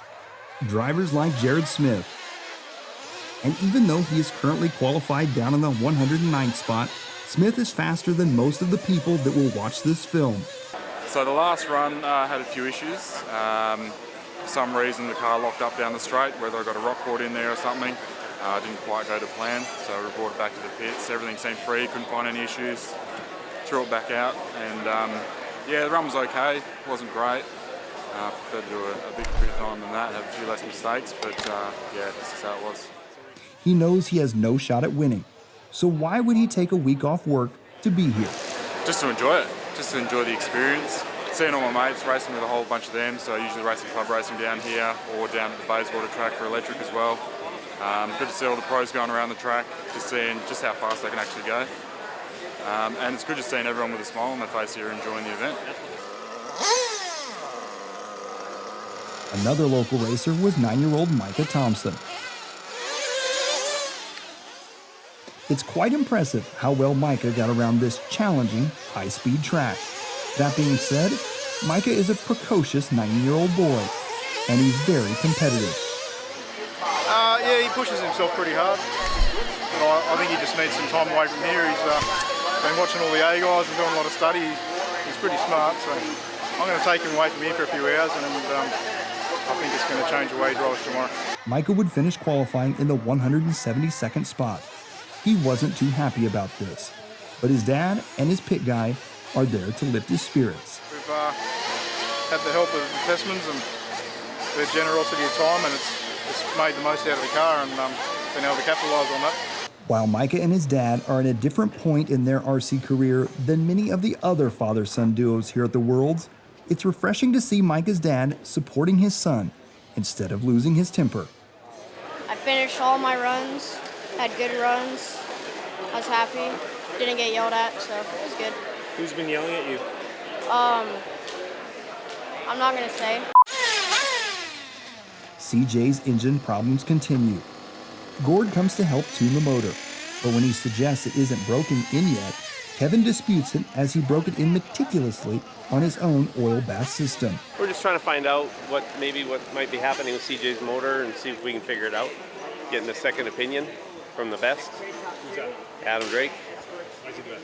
Drivers like Jared Smith. And even though he is currently qualified down in the 109th spot, Smith is faster than most of the people that will watch this film. So the last run had a few issues. For some reason the car locked up down the straight, whether I got a rock caught in there or something. Didn't quite go to plan, so we brought it back to the pits. Everything seemed free, couldn't find any issues. Threw it back out, and yeah, the run was okay. Wasn't great. Preferred to do a big crit time than that, have a few less mistakes, but yeah, this is how it was. He knows he has no shot at winning. So why would he take a week off work to be here? Just to enjoy it, just to enjoy the experience. Seeing all my mates, racing with a whole bunch of them, so usually racing club racing down here or down at the Bayswater track for electric as well. Good to see all the pros going around the track, just seeing just how fast they can actually go. And it's good just seeing everyone with a smile on their face here enjoying the event. Another local racer was 9-year-old Micah Thompson. It's quite impressive how well Micah got around this challenging, high-speed track. That being said, Micah is a precocious 9-year-old boy, and he's very competitive. Yeah, he pushes himself pretty hard. But I think he just needs some time away from here. He's been watching all the A guys and doing a lot of study. He's pretty smart, so I'm going to take him away from here for a few hours, and I think it's going to change the way he drives tomorrow. Micah would finish qualifying in the 172nd spot. He wasn't too happy about this, but his dad and his pit guy are there to lift his spirits. We've had the help of the Tessmanns and their generosity of time, and it's made the most out of the car and been able to capitalise on that. While Micah and his dad are at a different point in their RC career than many of the other father-son duos here at the Worlds, it's refreshing to see Micah's dad supporting his son instead of losing his temper. I finished all my runs, had good runs. I was happy. Didn't get yelled at, so it was good. Who's been yelling at you? I'm not gonna say. CJ's engine problems continue. Gord comes to help tune the motor, but when he suggests it isn't broken in yet, Kevin disputes it as he broke it in meticulously on his own oil bath system. We're just trying to find out what might be happening with CJ's motor and see if we can figure it out. Getting a second opinion from the best. Who's that? Adam Drake. Why is he the best?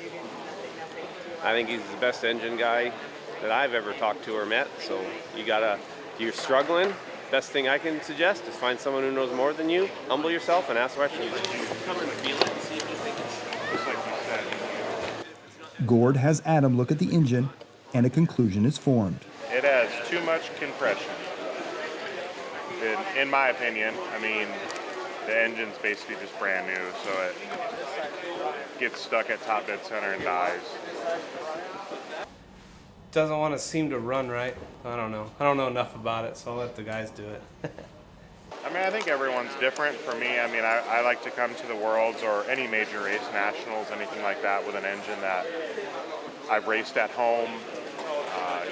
I think he's the best engine guy that I've ever talked to or met. So if you're struggling, best thing I can suggest is find someone who knows more than you, humble yourself, and ask questions. Come and feel it and see if you think it's just like you said. Gord has Adam look at the engine, and a conclusion is formed. It has too much compression. In my opinion, I mean, the engine's basically just brand new, so it gets stuck at top dead center and dies. doesn't want to seem to run right. I don't know. I don't know enough about it, so I'll let the guys do it. I mean, I think everyone's different. For me, I mean, I like to come to the Worlds or any major race, nationals, anything like that, with an engine that I've raced at home,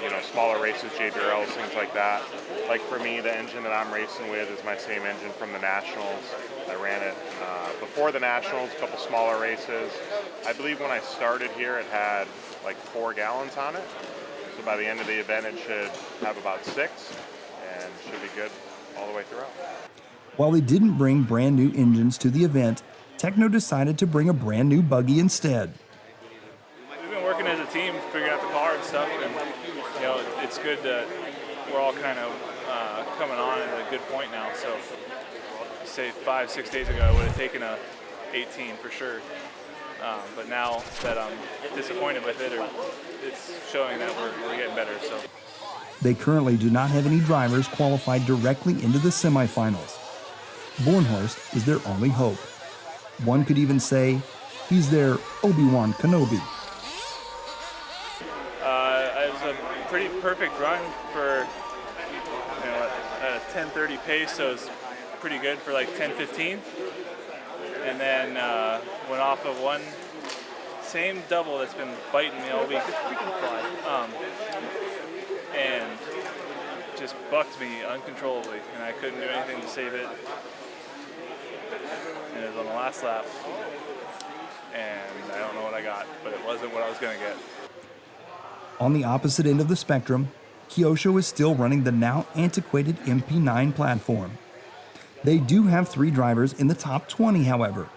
you know, smaller races, JBRLs, things like that. Like for me, the engine that I'm racing with is my same engine from the Nationals. I ran it before the Nationals, a couple smaller races. I believe when I started here, it had like 4 gallons on it. So by the end of the event, it should have about 6 and should be good all the way throughout. While they didn't bring brand new engines to the event, Techno decided to bring a brand new buggy instead. We've been working as a team, figuring out the car and stuff, and you know, it's good that we're all kind of coming on at a good point now. So, say 5-6 days ago, I would have taken a 18 for sure. But now that I'm disappointed with it, it's showing that we're getting better. So. They currently do not have any drivers qualified directly into the semifinals. Bornhorst is their only hope. One could even say he's their Obi-Wan Kenobi. It was a pretty perfect run for, you know, at a 10:30 pace, so it's pretty good for like 10:15. And then went off of one same double that's been biting me all week. Freaking fly. And just bucked me uncontrollably, and I couldn't do anything to save it. And it was on the last lap, and I don't know what I got, but it wasn't what I was going to get. On the opposite end of the spectrum, Kyosho is still running the now antiquated MP9 platform. They do have 3 drivers in the top 20, however,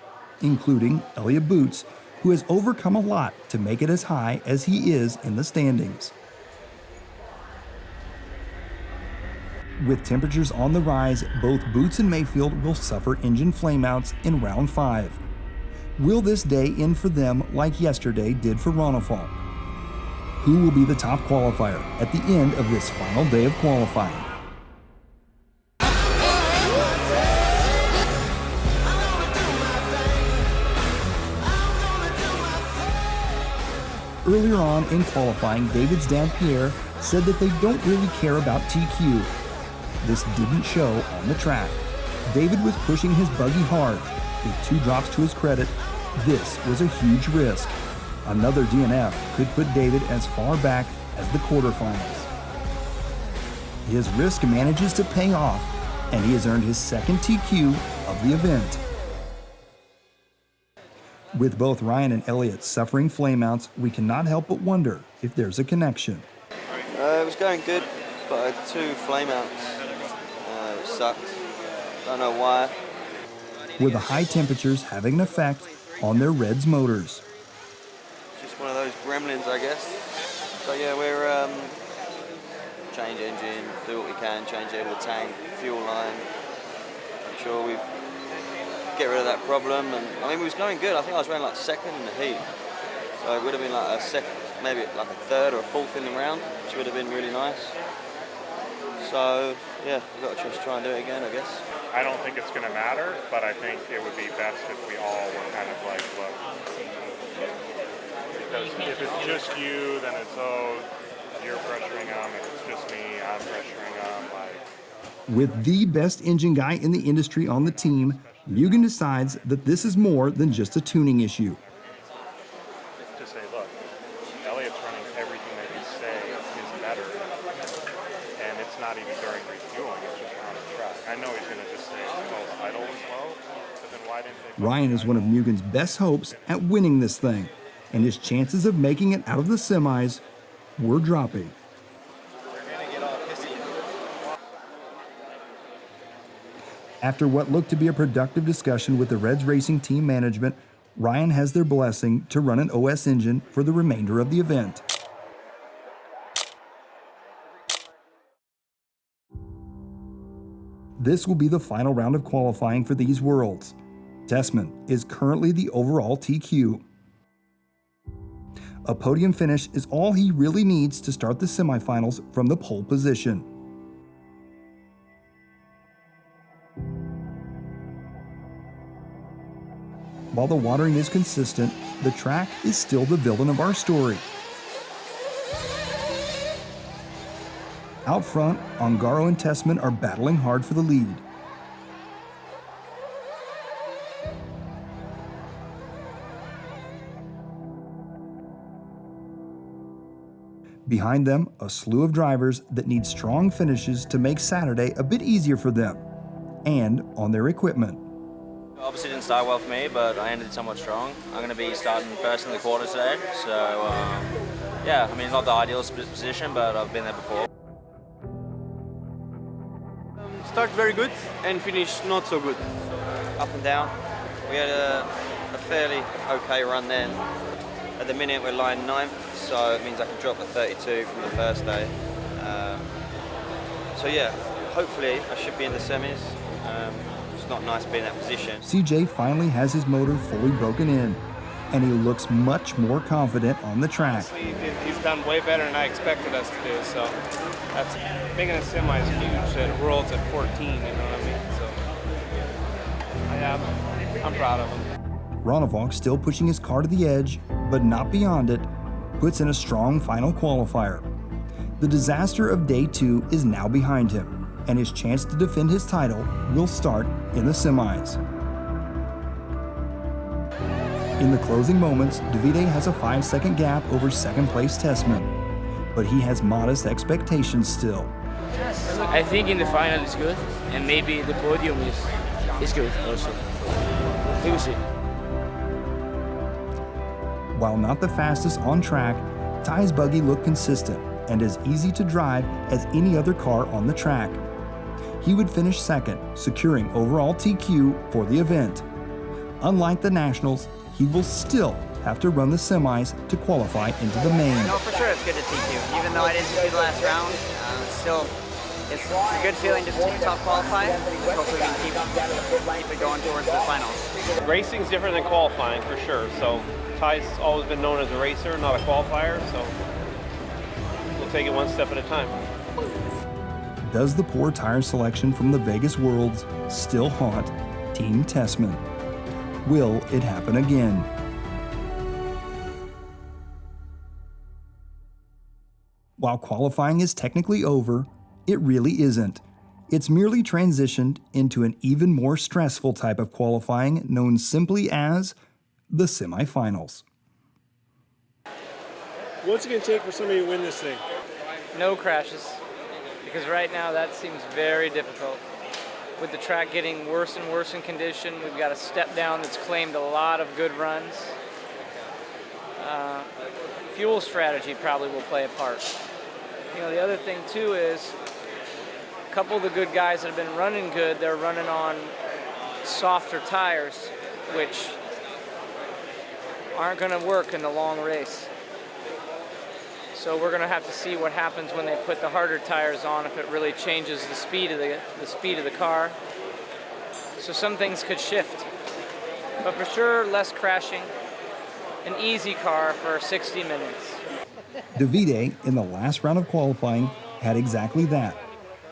including Elliott Boots, who has overcome a lot to make it as high as he is in the standings. With temperatures on the rise, both Boots and Maifield will suffer engine flameouts in round 5. Will this day end for them like yesterday did for Ronafal? Who will be the top qualifier at the end of this final day of qualifying? Earlier on in qualifying, David's dad Pierre said that they don't really care about TQ. This didn't show on the track. David was pushing his buggy hard. With 2 drops to his credit, this was a huge risk. Another DNF could put David as far back as the quarterfinals. His risk manages to pay off, and he has earned his 2nd TQ of the event. With both Ryan and Elliott suffering flameouts, we cannot help but wonder if there's a connection. It was going good, but I had 2 flameouts. It sucked. Don't know why. With the high temperatures having an effect on their Reds motors. Just one of those gremlins, I guess. So yeah, we're change engine, do what we can, change over the tank, fuel line. I'm sure we get rid of that problem. And I mean, it was going good. I think I was running like 2nd in the heat. So it would have been like a second, maybe like a 3rd or a 4th in the round, which would have been really nice. So yeah, we've got to just try and do it again, I guess. I don't think it's going to matter, but I think it would be best if we all were kind of like, look, because if it's just you, then it's, oh, you're pressuring them. If it's just me, I'm pressuring them. Like, with the best engine guy in the industry on the team, Mugen decides that this is more than just a tuning issue. to say, look, Elliott's running everything that you say is better, and it's not even during refueling, it's just on the track. I know he's going to just say it's both idle as well, but then why didn't they... Ryan is one of Mugen's best hopes at winning this thing, and his chances of making it out of the semis were dropping. After what looked to be a productive discussion with the Reds Racing team management, Ryan has their blessing to run an OS engine for the remainder of the event. This will be the final round of qualifying for these Worlds. Tessmann is currently the overall TQ. A podium finish is all he really needs to start the semifinals from the pole position. While the watering is consistent, the track is still the villain of our story. Out front, Ongaro and Tessmann are battling hard for the lead. Behind them, a slew of drivers that need strong finishes to make Saturday a bit easier for them, and on their equipment. Obviously didn't start well for me, but I ended somewhat strong. I'm going to be starting first in the quarter today, so yeah, I mean, not the ideal position, but I've been there before. Start very good and finish not so good. Up and down. We had a fairly okay run then. At the minute we're lying 9th, so it means I can drop a 32 from the first day. So yeah, hopefully I should be in the semis. It's not nice being in that position. CJ finally has his motor fully broken in, and he looks much more confident on the track. He's done way better than I expected us to do, so that's making a semi is huge at Worlds at 14, you know what I mean? So I'm proud of him. Ronnevalk, still pushing his car to the edge, but not beyond it, puts in a strong final qualifier. The disaster of day 2 is now behind him, and his chance to defend his title will start in the semis. In the closing moments, Davide has a 5-second gap over second-place Tessmann, but he has modest expectations still. I think in the final is good, and maybe the podium is good also. We will see. While not the fastest on track, Ty's buggy looked consistent and as easy to drive as any other car on the track. He would finish second, securing overall TQ for the event. Unlike the Nationals, he will still have to run the semis to qualify into the main. No, for sure it's good to TQ. Even though I didn't do the last round, it's a good feeling to top qualify. Hopefully we can keep it going towards the finals. Racing's different than qualifying for sure. So Ty's always been known as a racer, not a qualifier. So we'll take it one step at a time. Does the poor tire selection from the Vegas Worlds still haunt Team Tessmann? Will it happen again? While qualifying is technically over, it really isn't. It's merely transitioned into an even more stressful type of qualifying known simply as the semifinals. What's it going to take for somebody to win this thing? No crashes, because right now that seems very difficult. With the track getting worse and worse in condition, we've got a step down that's claimed a lot of good runs. Fuel strategy probably will play a part. You know, the other thing too is a couple of the good guys that have been running good, they're running on softer tires, which aren't going to work in the long race. So we're going to have to see what happens when they put the harder tires on, if it really changes the speed of the car. So some things could shift. But for sure, less crashing. An easy car for 60 minutes. Davide, in the last round of qualifying, had exactly that.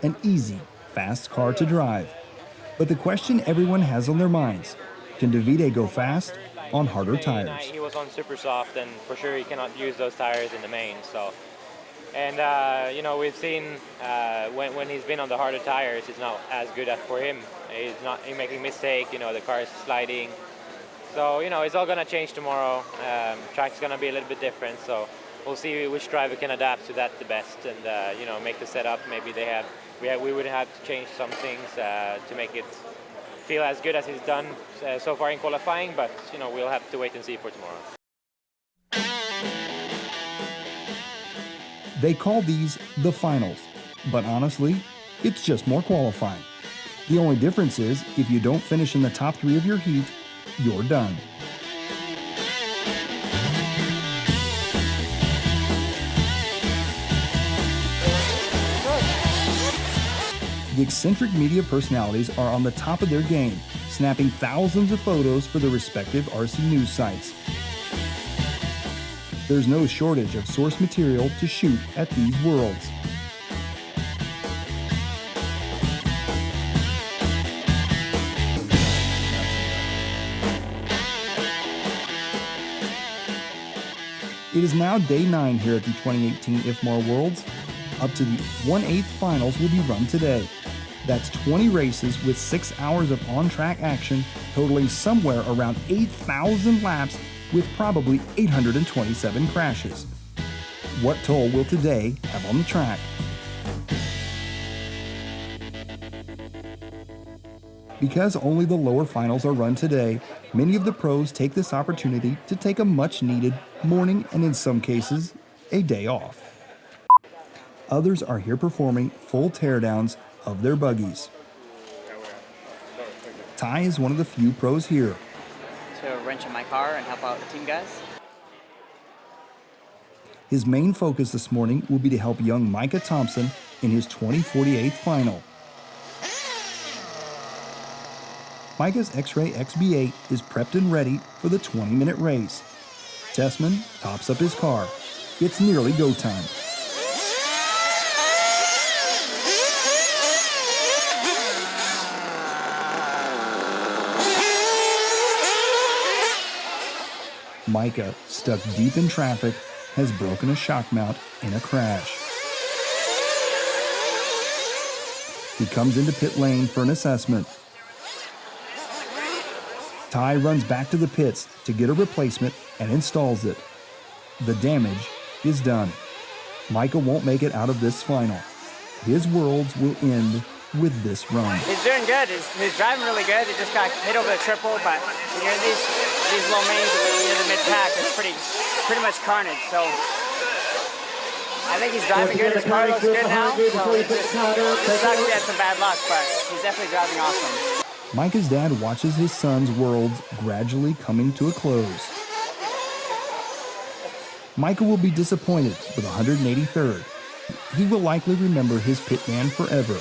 An easy, fast car to drive. But the question everyone has on their minds, can Davide go fast on harder tires? He was on super soft, and for sure he cannot use those tires in the main. So, and you know, we've seen when he's been on the harder tires, it's not as good as for him. He's making mistake. You know, the car is sliding. So you know, it's all gonna change tomorrow. Track's gonna be a little bit different. So we'll see which driver can adapt to that the best, and you know, make the setup. Maybe we would have to change some things to make it feel as good as he's done so far in qualifying, but you know, we'll have to wait and see for tomorrow. They call these the finals, but honestly, it's just more qualifying. The only difference is if you don't finish in the top 3 of your heat, you're done. The eccentric media personalities are on the top of their game, snapping thousands of photos for their respective RC news sites. There's no shortage of source material to shoot at these worlds. It is now day 9 here at the 2018 IFMAR Worlds. up to the 1/8 finals will be run today. That's 20 races with 6 hours of on-track action, totaling somewhere around 8,000 laps with probably 827 crashes. What toll will today have on the track? Because only the lower finals are run today, many of the pros take this opportunity to take a much-needed morning and, in some cases, a day off. Others are here performing full teardowns of their buggies. Ty is one of the few pros here. To wrench in my car and help out the team guys. His main focus this morning will be to help young Micah Thompson in his 2048 final. Micah's X-Ray XB8 is prepped and ready for the 20-minute race. Tessmann tops up his car. It's nearly go time. Micah, stuck deep in traffic, has broken a shock mount in a crash. He comes into pit lane for an assessment. Ty runs back to the pits to get a replacement and installs it. The damage is done. Micah won't make it out of this final. His worlds will end with this run. He's doing good. He's driving really good. He just got hit over the triple, but these low mains near the mid-pack is pretty much carnage. So I think he's driving good. His car looks good now. So it sucks he had some bad luck, but he's definitely driving awesome. Micah's dad watches his son's worlds gradually coming to a close. Micah will be disappointed with 183rd. He will likely remember his pit man forever.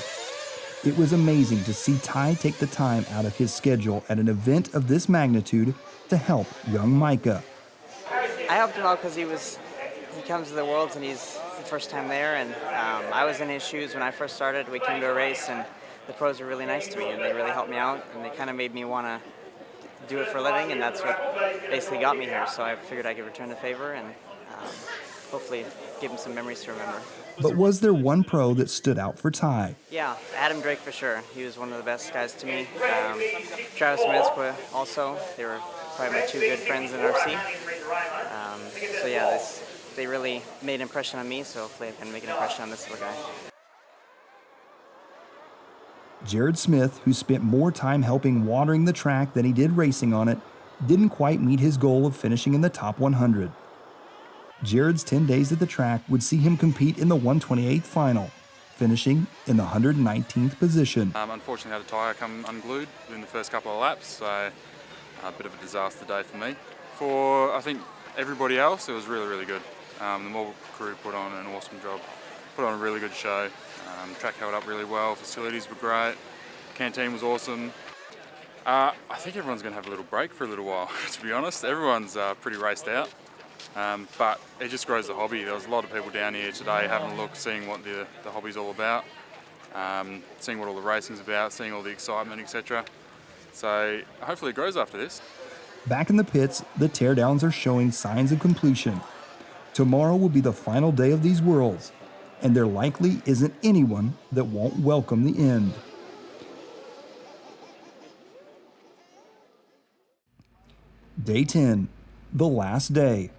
It was amazing to see Ty take the time out of his schedule at an event of this magnitude to help young Micah. I helped him out because he comes to the Worlds and he's the first time there, and I was in his shoes when I first started. We came to a race and the pros were really nice to me and they really helped me out and they kind of made me want to do it for a living, and that's what basically got me here. So I figured I could return the favor and hopefully give him some memories to remember. But was there one pro that stood out for Ty? Yeah, Adam Drake for sure. He was one of the best guys to me. Travis Mezqua also. They were probably my two good friends in RC. So yeah, they really made an impression on me, so hopefully I can make an impression on this little guy. Jared Smith, who spent more time helping watering the track than he did racing on it, didn't quite meet his goal of finishing in the top 100. Jared's 10 days at the track would see him compete in the 128th final, finishing in the 119th position. Unfortunately, had a tyre come unglued in the first couple of laps, so a bit of a disaster day for me. For, I think, everybody else, it was really, really good. The Marlborough crew put on an awesome job, put on a really good show. Track held up really well, facilities were great, canteen was awesome. I think everyone's going to have a little break for a little while, to be honest. Everyone's pretty raced out, but it just grows the hobby. There was a lot of people down here today having a look, seeing what the hobby's all about, seeing what all the racing's about, seeing all the excitement, etc. So hopefully it grows after this. Back in the pits, the teardowns are showing signs of completion. Tomorrow will be the final day of these Worlds, and there likely isn't anyone that won't welcome the end. Day 10, the last day.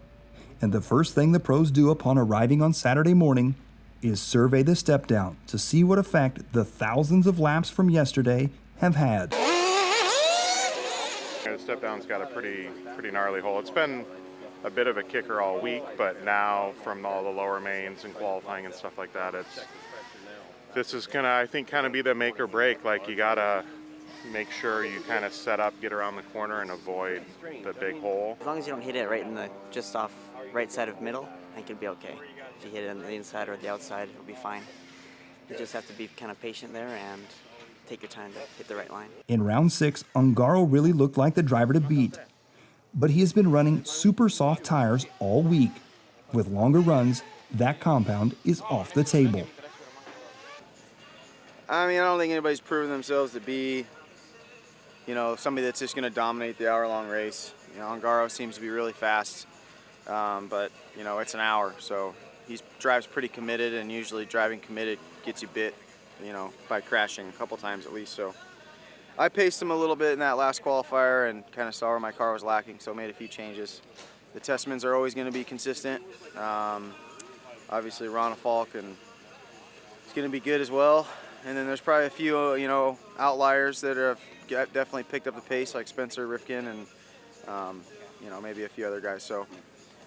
And the first thing the pros do upon arriving on Saturday morning is survey the step down to see what effect the thousands of laps from yesterday have had. The step down's got a pretty gnarly hole. It's been a bit of a kicker all week, but now from all the lower mains and qualifying and stuff like that, this is gonna, I think, kind of be the make or break. Like, you gotta make sure you kind of set up, get around the corner and avoid the big hole. As long as you don't hit it right in the just off right side of middle, I think it'll be okay. If you hit it on the inside or the outside, it'll be fine. You just have to be kind of patient there and take your time to hit the right line. In round 6, Ungaro really looked like the driver to beat. But he has been running super soft tires all week. With longer runs, that compound is off the table. I mean, I don't think anybody's proven themselves to be, somebody that's just going to dominate the hour-long race. Ungaro seems to be really fast, but, it's an hour, so he drives pretty committed, and usually driving committed gets you bit, you know, by crashing a couple times at least. So I paced him a little bit in that last qualifier and kind of saw where my car was lacking, so made a few changes. The Tessmanns are always going to be consistent. Obviously, Ron Falk and it's going to be good as well. And then there's probably a few, you know, outliers that have definitely picked up the pace, like Spencer Rifkin and, you know, maybe a few other guys. So,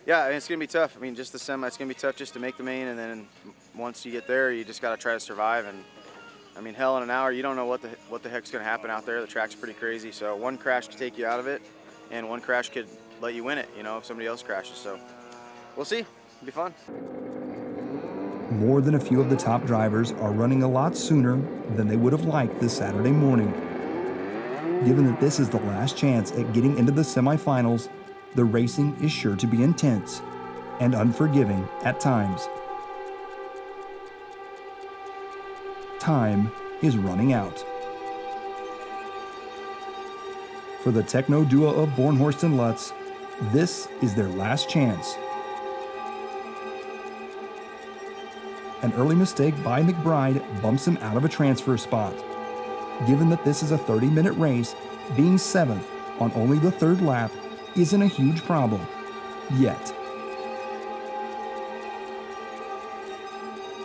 yeah, it's going to be tough. I mean, just the semi, it's going to be tough just to make the main, and then once you get there, you just got to try to survive. And I mean, hell, in an hour, you don't know what the heck's going to happen out there. The track's pretty crazy. So one crash could take you out of it, and one crash could let you win it, you know, if somebody else crashes. So we'll see. It'll be fun. More than a few of the top drivers are running a lot sooner than they would have liked this Saturday morning. Given that this is the last chance at getting into the semifinals, the racing is sure to be intense and unforgiving at times. Time is running out. For the techno duo of Bornhorst and Lutz, this is their last chance. An early mistake by McBride bumps him out of a transfer spot. Given that this is a 30-minute race, being 7th on only the 3rd lap isn't a huge problem, yet.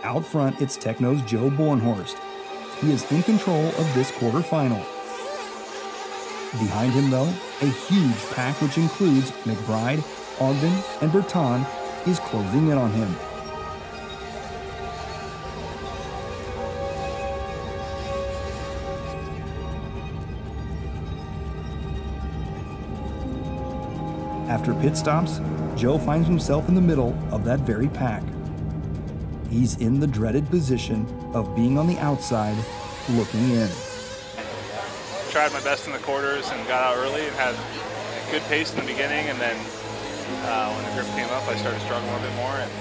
Out front, it's Techno's Joe Bornhorst. He is in control of this quarterfinal. Behind him, though, a huge pack which includes McBride, Ogden, and Berton is closing in on him. After pit stops, Joe finds himself in the middle of that very pack. He's in the dreaded position of being on the outside, looking in. Tried my best in the quarters and got out early and had good pace in the beginning, and then when the grip came up, I started struggling a bit more, and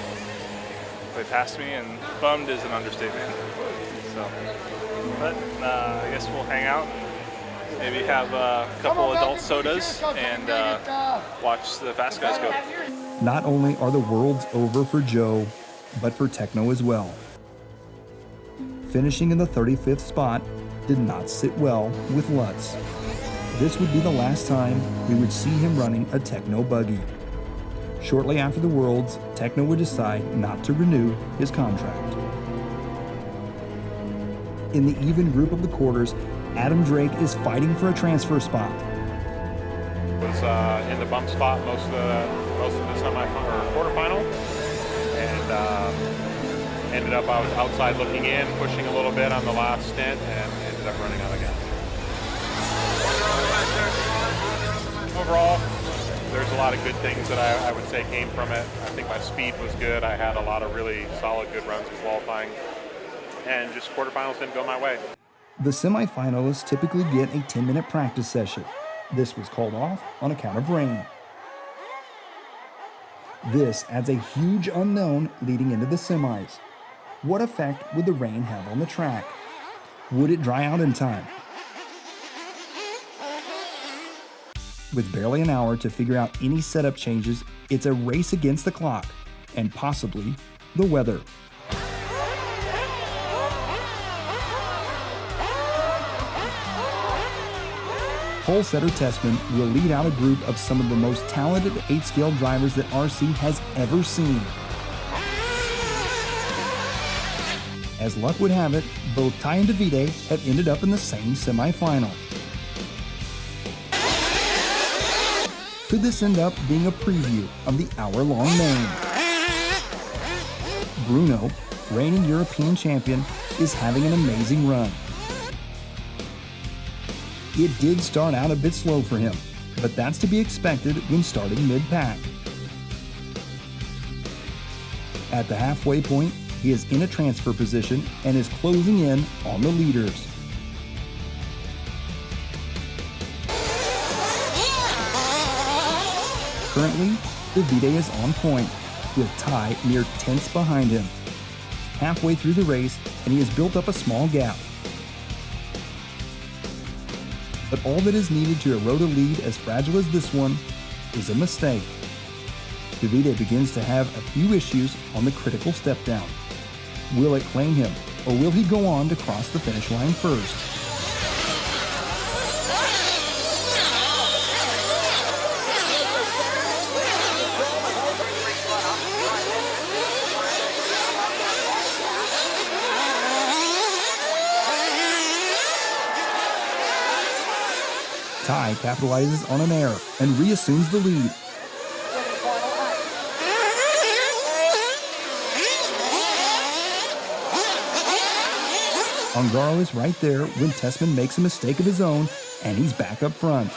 they passed me, and bummed is an understatement. So, but I guess we'll hang out. Maybe have a couple adult sodas and watch the fast guys go. Not only are the worlds over for Joe, but for Techno as well. Finishing in the 35th spot did not sit well with Lutz. This would be the last time we would see him running a Techno buggy. Shortly after the Worlds, Techno would decide not to renew his contract. In the even group of the quarters, Adam Drake is fighting for a transfer spot. Was in the bump spot most of the quarterfinal, and ended up I was outside looking in, pushing a little bit on the last stint, and ended up running out again. Overall, there's a lot of good things that I would say came from it. I think my speed was good. I had a lot of really solid, good runs in qualifying, and just quarterfinals didn't go my way. The semifinalists typically get a 10-minute practice session. This was called off on account of rain. This adds a huge unknown leading into the semis. What effect would the rain have on the track? Would it dry out in time? With barely an hour to figure out any setup changes, it's a race against the clock, and possibly the weather. Pole setter Tessmann will lead out a group of some of the most talented 8-scale drivers that RC has ever seen. As luck would have it, both Ty and Davide have ended up in the same semifinal. Could this end up being a preview of the hour-long main? Bruno, reigning European champion, is having an amazing run. It did start out a bit slow for him, but that's to be expected when starting mid-pack. At the halfway point, he is in a transfer position and is closing in on the leaders. Currently, Davide is on point, with Ty mere tenths behind him. Halfway through the race, and he has built up a small gap. But all that is needed to erode a lead as fragile as this one is a mistake. Davide begins to have a few issues on the critical step down. Will it claim him, or will he go on to cross the finish line first? Ty capitalizes on an error and reassumes the lead. Ongaro is right there when Tessmann makes a mistake of his own, and he's back up front.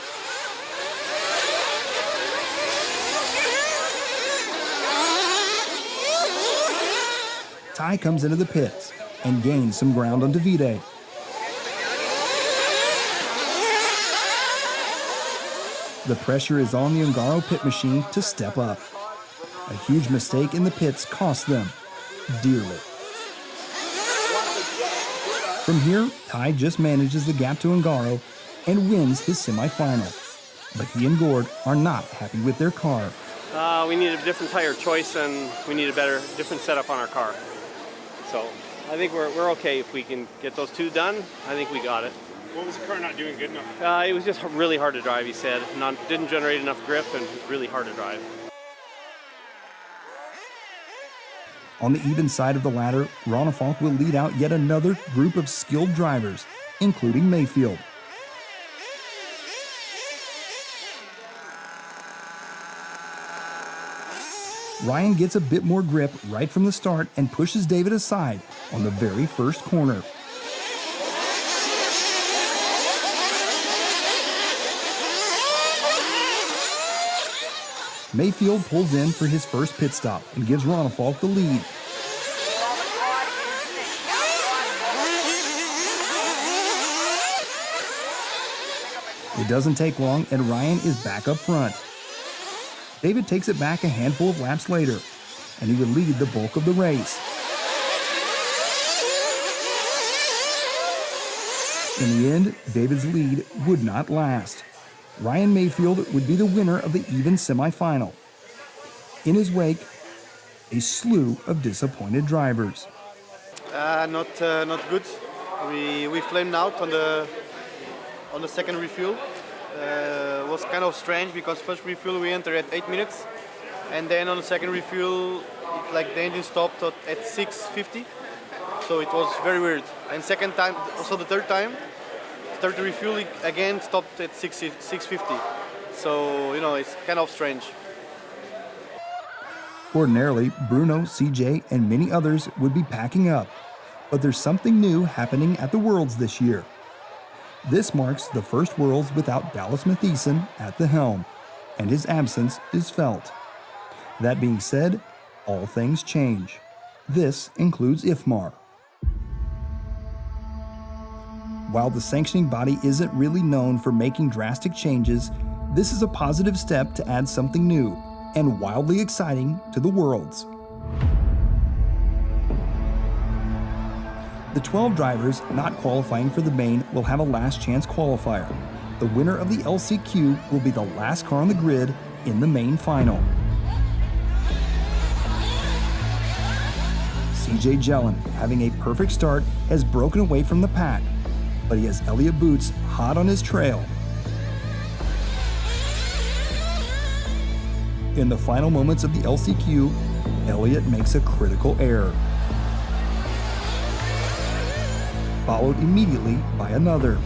Ty comes into the pits and gains some ground on Davide. The pressure is on the Ongaro pit machine to step up. A huge mistake in the pits costs them dearly. From here, Ty just manages the gap to Ongaro and wins his semifinal. But he and Gord are not happy with their car. We need a different tire choice, and we need a different setup on our car. So I think we're okay if we can get those two done. I think we got it. What was the car not doing good enough? It was just really hard to drive, he said. Didn't generate enough grip and really hard to drive. On the even side of the ladder, Ronefalk will lead out yet another group of skilled drivers, including Maifield. Ryan gets a bit more grip right from the start and pushes David aside on the very first corner. Maifield pulls in for his first pit stop and gives Ronefalk the lead. It doesn't take long and Ryan is back up front. David takes it back a handful of laps later, and he would lead the bulk of the race. In the end, David's lead would not last. Ryan Maifield would be the winner of the even semifinal. In his wake, a slew of disappointed drivers. Not good. We flamed out on the second refuel. It was kind of strange because first refuel we entered at 8 minutes, and then on the second refuel, the engine stopped at 6:50. So it was very weird. And second time, also the third refuel again stopped at 6:50. So it's kind of strange. Ordinarily, Bruno, CJ, and many others would be packing up, but there's something new happening at the Worlds this year. This marks the first Worlds without Dallas Mathieson at the helm, and his absence is felt. That being said, all things change. This includes IFMAR. While the sanctioning body isn't really known for making drastic changes, this is a positive step to add something new and wildly exciting to the Worlds. The 12 drivers not qualifying for the main will have a last chance qualifier. The winner of the LCQ will be the last car on the grid in the main final. CJ Jelin, having a perfect start, has broken away from the pack, but he has Elliott Boots hot on his trail. In the final moments of the LCQ, Elliott makes a critical error, followed immediately by another.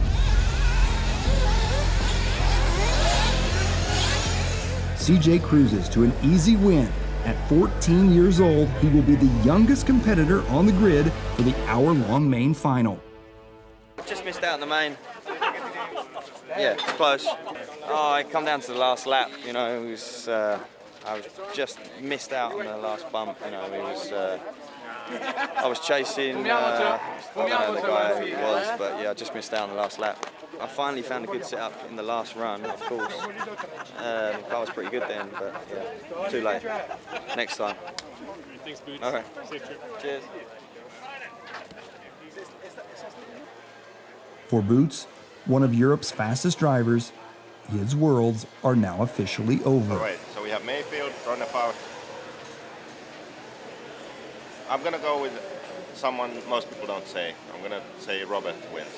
CJ cruises to an easy win. At 14 years old, he will be the youngest competitor on the grid for the hour-long main final. Just missed out on the main. Yeah, close. Oh, I come down to the last lap, it was, I was just missed out on the last bump, it was, I was chasing, I don't know the guy who he was, but yeah, I just missed out on the last lap. I finally found a good setup in the last run, of course. The car was pretty good then, but yeah, too late. Next time. Thanks, Boots. Okay. Safe trip. Cheers. For Boots, one of Europe's fastest drivers, his Worlds are now officially over. All right, so we Yeah, Maifield, Ronnefaut. I'm gonna go with someone most people don't say. I'm gonna say Robert wins.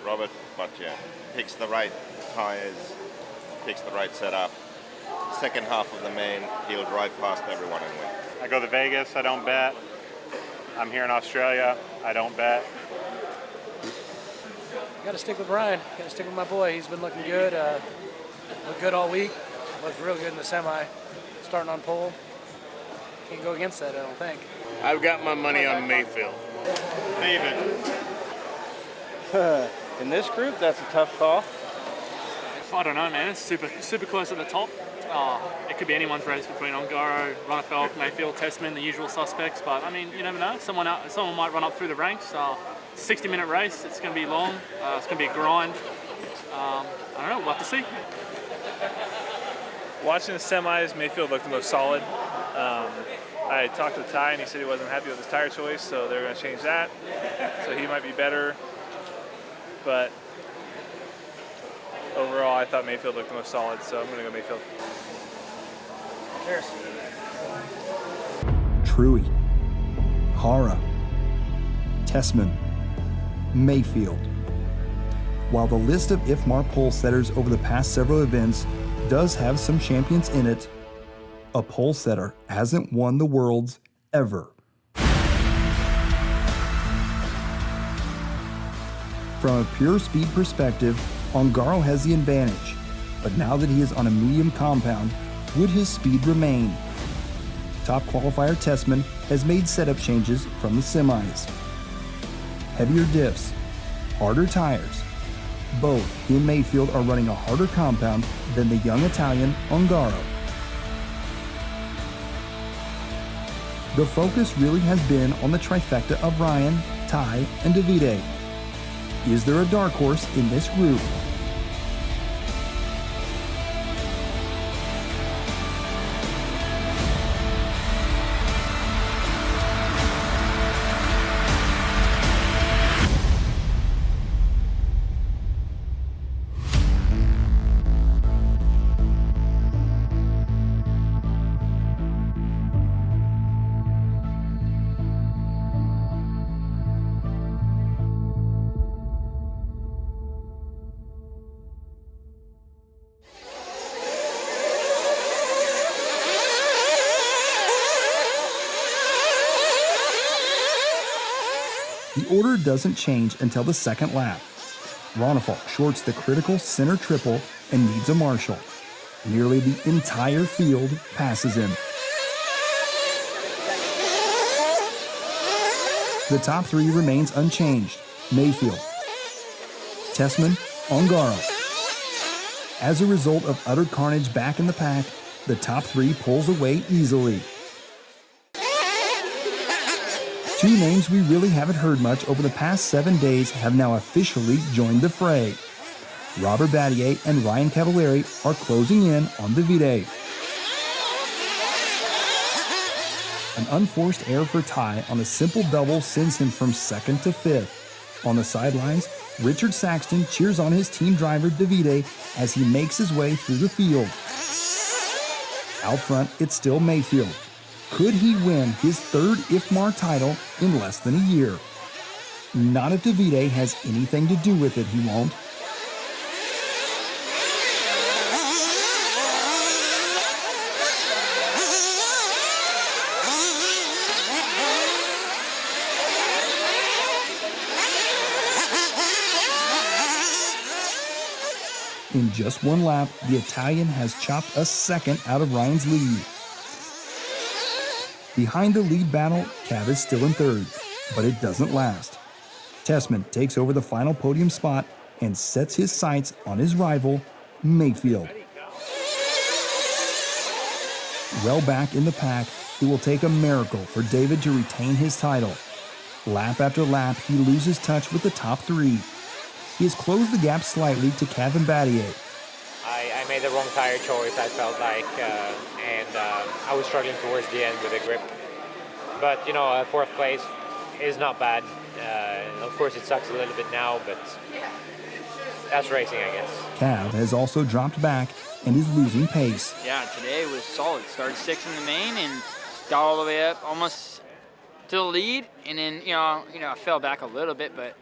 Robert, but yeah, picks the right tires, picks the right setup. Second half of the main, he'll drive past everyone and win. I go to Vegas, I don't bet. I'm here in Australia, I don't bet. Got to stick with Ryan. Got to stick with my boy. He's been looking good. Looked good all week. Looked real good in the semi. Starting on pole. Can't go against that, I don't think. I've got my money on Maifield. David. In this group, that's a tough call. I don't know, man. It's super close at the top. It could be anyone's race between Ongaro, Ronnefaut, Maifield, Tessmann, the usual suspects. But I mean, you never know. Someone might run up through the ranks. It's a 60-minute race. It's going to be long. It's going to be a grind. I don't know. We'll have to see. Watching the semis, Maifield looked the most solid. I talked to Ty and he said he wasn't happy with his tire choice, so they're going to change that. So he might be better. But overall, I thought Maifield looked the most solid, so I'm going to go Maifield. Cheers. Truey, Hara, Tessmann, Maifield. While the list of IFMAR pole setters over the past several events does have some champions in it, a pole setter hasn't won the Worlds ever. From a pure speed perspective, Ongaro has the advantage, but now that he is on a medium compound, would his speed remain? Top qualifier Tessmann has made setup changes from the semis. Heavier diffs, harder tires. Both he and Maifield are running a harder compound than the young Italian Ongaro. The focus really has been on the trifecta of Ryan, Ty, and Davide. Is there a dark horse in this group? The order doesn't change until the second lap. Ronnefaut shorts the critical center triple and needs a marshal. Nearly the entire field passes him. The top three remains unchanged. Maifield, Tessmann, Ongaro. As a result of utter carnage back in the pack, the top three pulls away easily. Two names we really haven't heard much over the past 7 days have now officially joined the fray. Robert Battier and Ryan Cavalieri are closing in on Davide. An unforced error for Ty on a simple double sends him from second to fifth. On the sidelines, Richard Saxton cheers on his team driver Davide as he makes his way through the field. Out front, it's still Maifield. Could he win his third IFMAR title in less than a year? Not if Davide has anything to do with it, he won't. In just one lap, the Italian has chopped a second out of Ryan's lead. Behind the lead battle, Cav is still in third, but it doesn't last. Tessmann takes over the final podium spot and sets his sights on his rival, Maifield. Well back in the pack, it will take a miracle for David to retain his title. Lap after lap, he loses touch with the top three. He has closed the gap slightly to Cav and Battier. I made the wrong tire choice, I felt like, and I was struggling towards the end with the grip. But, you know, fourth place is not bad. Of course, it sucks a little bit now, but that's racing, I guess. Cav has also dropped back and is losing pace. Yeah, today was solid. Started 6th in the main and got all the way up almost to the lead, and then I fell back a little bit, but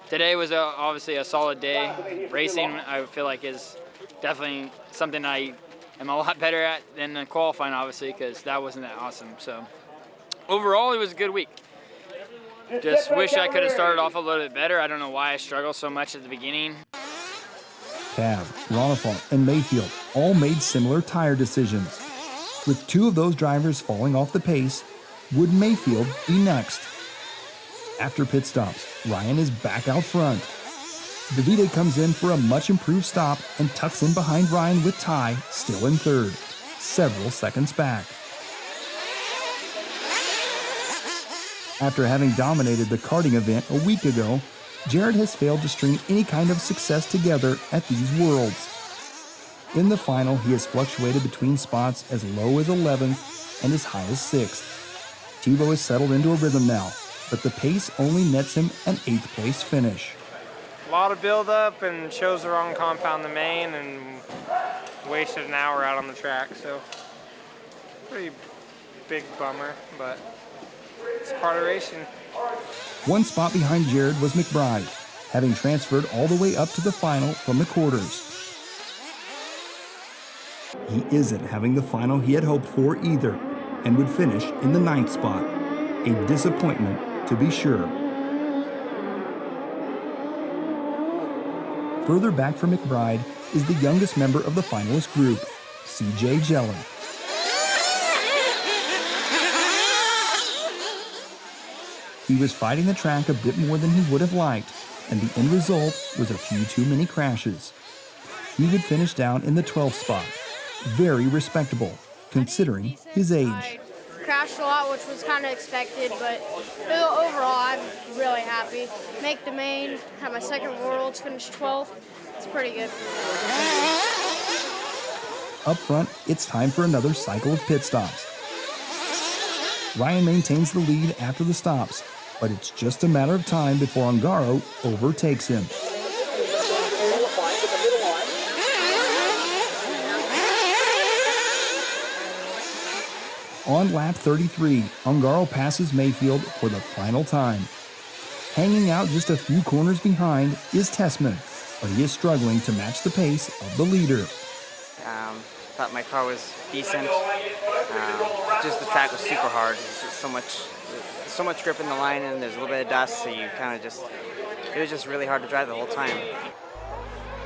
today was obviously a solid day. Racing, I feel like, is definitely something I am a lot better at than the qualifying, obviously, because that wasn't that awesome. So overall, it was a good week. Just wish I could have started off a little bit better. I don't know why I struggled so much at the beginning. Cav, Ronifon, and Maifield all made similar tire decisions. With 2 of those drivers falling off the pace, would Maifield be next? After pit stops, Ryan is back out front. Davide comes in for a much improved stop and tucks in behind Ryan with Ty still in 3rd, several seconds back. After having dominated the karting event a week ago, Jared has failed to string any kind of success together at these Worlds. In the final, he has fluctuated between spots as low as 11th and as high as 6th. Tebow has settled into a rhythm now, but the pace only nets him an 8th place finish. A lot of build-up and chose the wrong compound in the main and wasted an hour out on the track, so pretty big bummer, but it's part of racing. 1 spot behind Jared was McBride, having transferred all the way up to the final from the quarters. He isn't having the final he had hoped for either, and would finish in the 9th spot. A disappointment, to be sure. Further back from McBride is the youngest member of the finalist group, CJ Jelin. He was fighting the track a bit more than he would have liked, and the end result was a few too many crashes. He would finish down in the 12th spot. Very respectable, considering his age. Crashed a lot, which was kind of expected, but overall, I'm really happy. Make the main, have my 2nd Worlds, finish 12th. It's pretty good. Up front, it's time for another cycle of pit stops. Ryan maintains the lead after the stops, but it's just a matter of time before Ongaro overtakes him. On lap 33, Ongaro passes Maifield for the final time. Hanging out just a few corners behind is Tessmann, but he is struggling to match the pace of the leader. Thought my car was decent. Just the track was super hard. There's just so much grip in the line, and there's a little bit of dust, so you kind of it was just really hard to drive the whole time.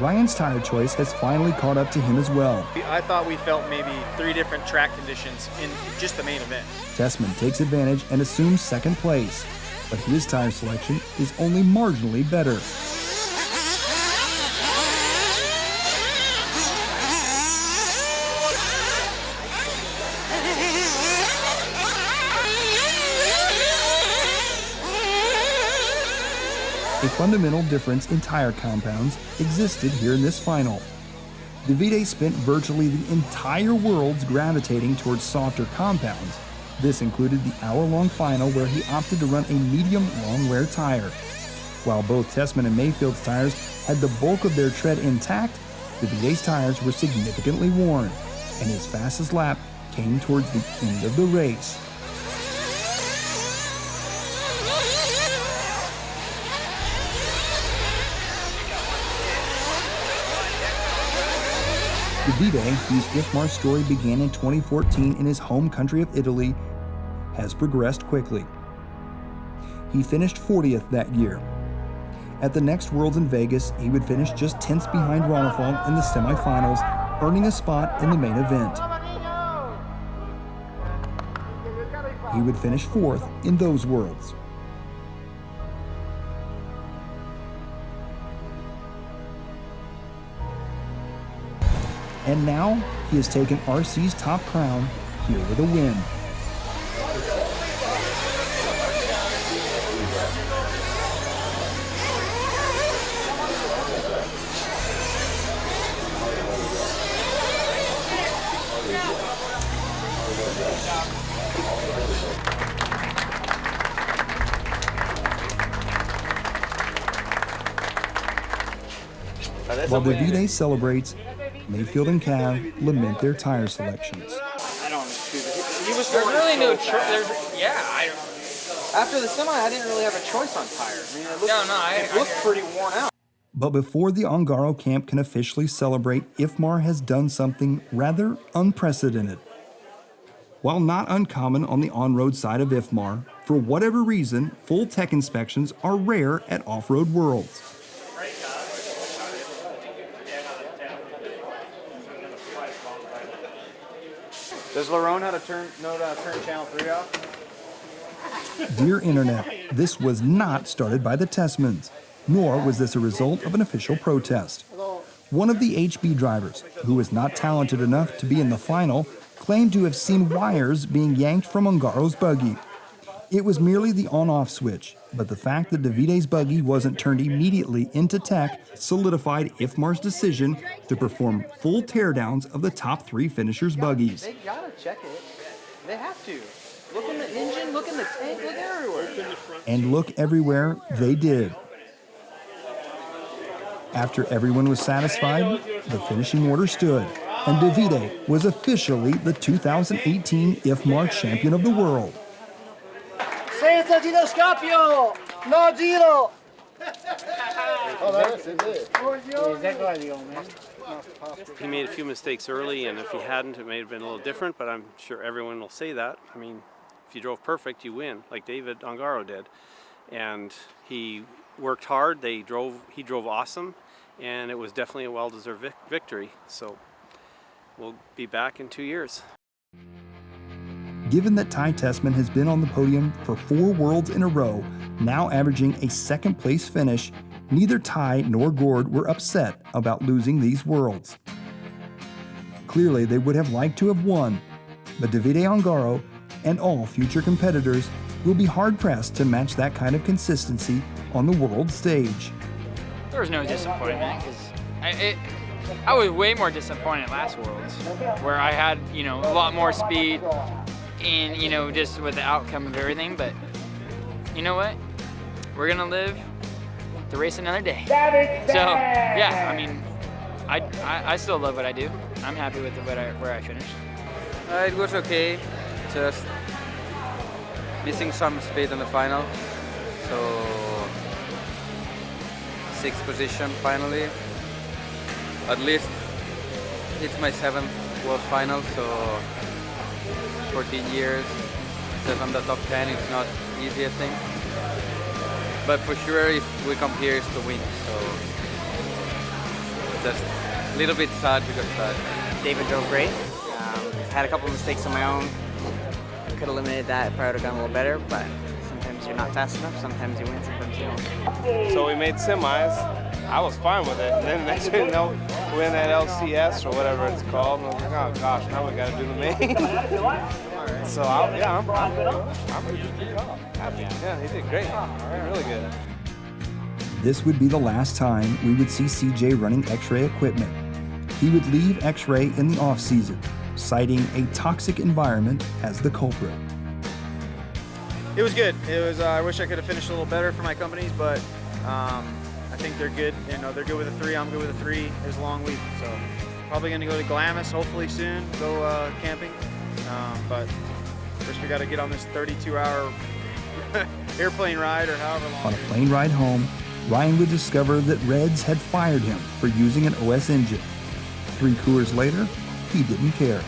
Ryan's tire choice has finally caught up to him as well. I thought we felt maybe 3 different track conditions in just the main event. Tessmann takes advantage and assumes 2nd place, but his tire selection is only marginally better. A fundamental difference in tire compounds existed here in this final. Davide spent virtually the entire Worlds gravitating towards softer compounds. This included the hour-long final where he opted to run a medium long wear tire. While both Tessmann and Maifield's tires had the bulk of their tread intact, Davide's tires were significantly worn, and his fastest lap came towards the end of the race. Davide, whose IFMAR story began in 2014 in his home country of Italy, has progressed quickly. He finished 40th that year. At the next Worlds in Vegas, he would finish just 10ths behind Ronifon in the semifinals, earning a spot in the main event. He would finish 4th in those Worlds. And now, he has taken RC's top crown here with a win. While Davide celebrates, Maifield and Cav lament their tire selections. I don't choose it. He was there's really no choice. Yeah, after the semi, I didn't really have a choice on tires. I mean, it looked pretty worn out. But before the Ongaro camp can officially celebrate, IFMAR has done something rather unprecedented. While not uncommon on the on-road side of IFMAR, for whatever reason, full tech inspections are rare at Off-Road Worlds. Does Lerone know how to turn channel 3 off? Dear Internet, this was not started by the Tessmanns, nor was this a result of an official protest. One of the HB drivers, who was not talented enough to be in the final, claimed to have seen wires being yanked from Ongaro's buggy. It was merely the on-off switch, but the fact that Davide's buggy wasn't turned immediately into tech solidified IFMAR's decision to perform full teardowns of the top 3 finishers' buggies. They gotta check it. They have to. Look in the engine, look in the tank, look everywhere. And look everywhere they did. After everyone was satisfied, the finishing order stood, and Davide was officially the 2018 IFMAR champion of the world. Senza giroscopio! No giro! He made a few mistakes early, and if he hadn't, it may have been a little different, but I'm sure everyone will say that. I mean, if you drove perfect, you win, like David Ongaro did. And he worked hard, he drove awesome, and it was definitely a well-deserved victory. So we'll be back in 2 years. Given that Ty Tessmann has been on the podium for 4 Worlds in a row, now averaging a 2nd place finish, neither Ty nor Gord were upset about losing these Worlds. Clearly, they would have liked to have won, but Davide Ongaro and all future competitors will be hard-pressed to match that kind of consistency on the world stage. There was no disappointment, because I was way more disappointed last Worlds, where I had, a lot more speed, and just with the outcome of everything. But you know what? We're gonna live to race another day. So yeah, I mean, I still love what I do. I'm happy with where I finished. It was okay, just missing some speed in the final. So 6th position finally. At least it's my 7th World Final, so 14 years, just on the top 10, it's not easy, I think. But for sure, if we come here, it's to win. So just a little bit sad because of that. David drove great. Had a couple mistakes of my own. Could have eliminated that, probably would have gone a little better, but sometimes you're not fast enough, sometimes you win, sometimes you don't. So we made semis. I was fine with it. And then next thing you know, we win that LCS or whatever it's called. And I was like, oh gosh, now we got to do the main. So I'm happy. Yeah, he did great. He did really good. This would be the last time we would see CJ running X-Ray equipment. He would leave X-Ray in the off-season, citing a toxic environment as the culprit. It was good. I wish I could have finished a little better for my companies, but I think they're good. They're good with a 3. I'm good with a 3. It was a long week, so probably going to go to Glamis hopefully soon. Go camping, but first we got to get on this 32-hour airplane ride or however long. On a plane ride home, Ryan would discover that Reds had fired him for using an OS engine. 3 Coors later, he didn't care.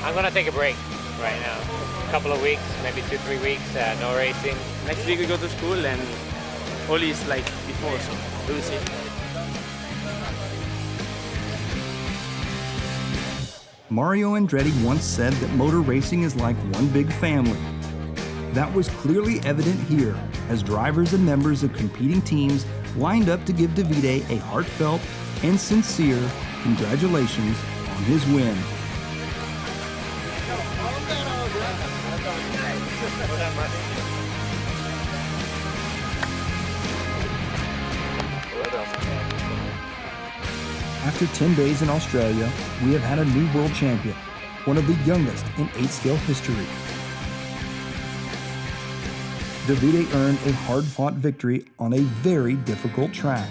I'm going to take a break right now. A couple of weeks, maybe 2-3 weeks, no racing. Next week we go to school and Oli is like before, so we'll see. Mario Andretti once said that motor racing is like one big family. That was clearly evident here as drivers and members of competing teams lined up to give Davide a heartfelt and sincere congratulations on his win. After 10 days in Australia, we have had a new world champion, one of the youngest in 8-scale history. Davide earned a hard-fought victory on a very difficult track.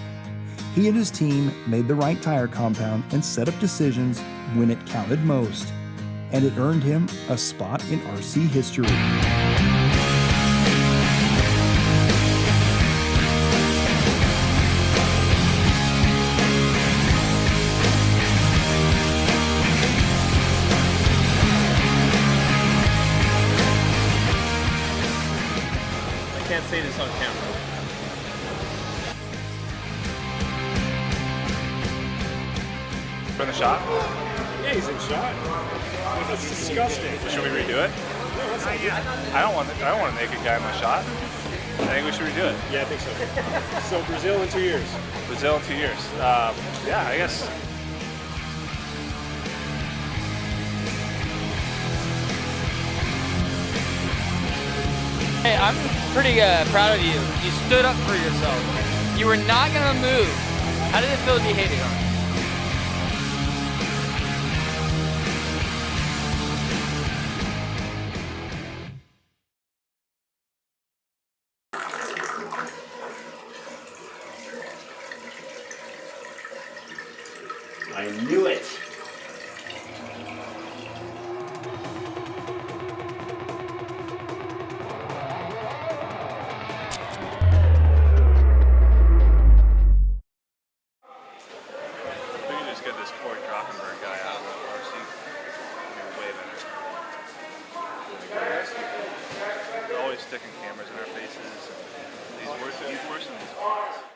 He and his team made the right tire compound and set up decisions when it counted most, and it earned him a spot in RC history. I can't say this on camera. For the shot? Yeah, he's in shot. That's disgusting. Should we redo it? No, that's not good. I don't want a naked guy in my shot. I think we should redo it. Yeah, I think so. So Brazil in 2 years. Brazil in 2 years. Yeah, I guess. Hey, I'm pretty proud of you. You stood up for yourself. You were not gonna move. How did it feel to be hated on? I knew it. We can just get this Corey Drockenberg guy out of the RC. It'll be way better. They're always sticking cameras in our faces. He's worse than these.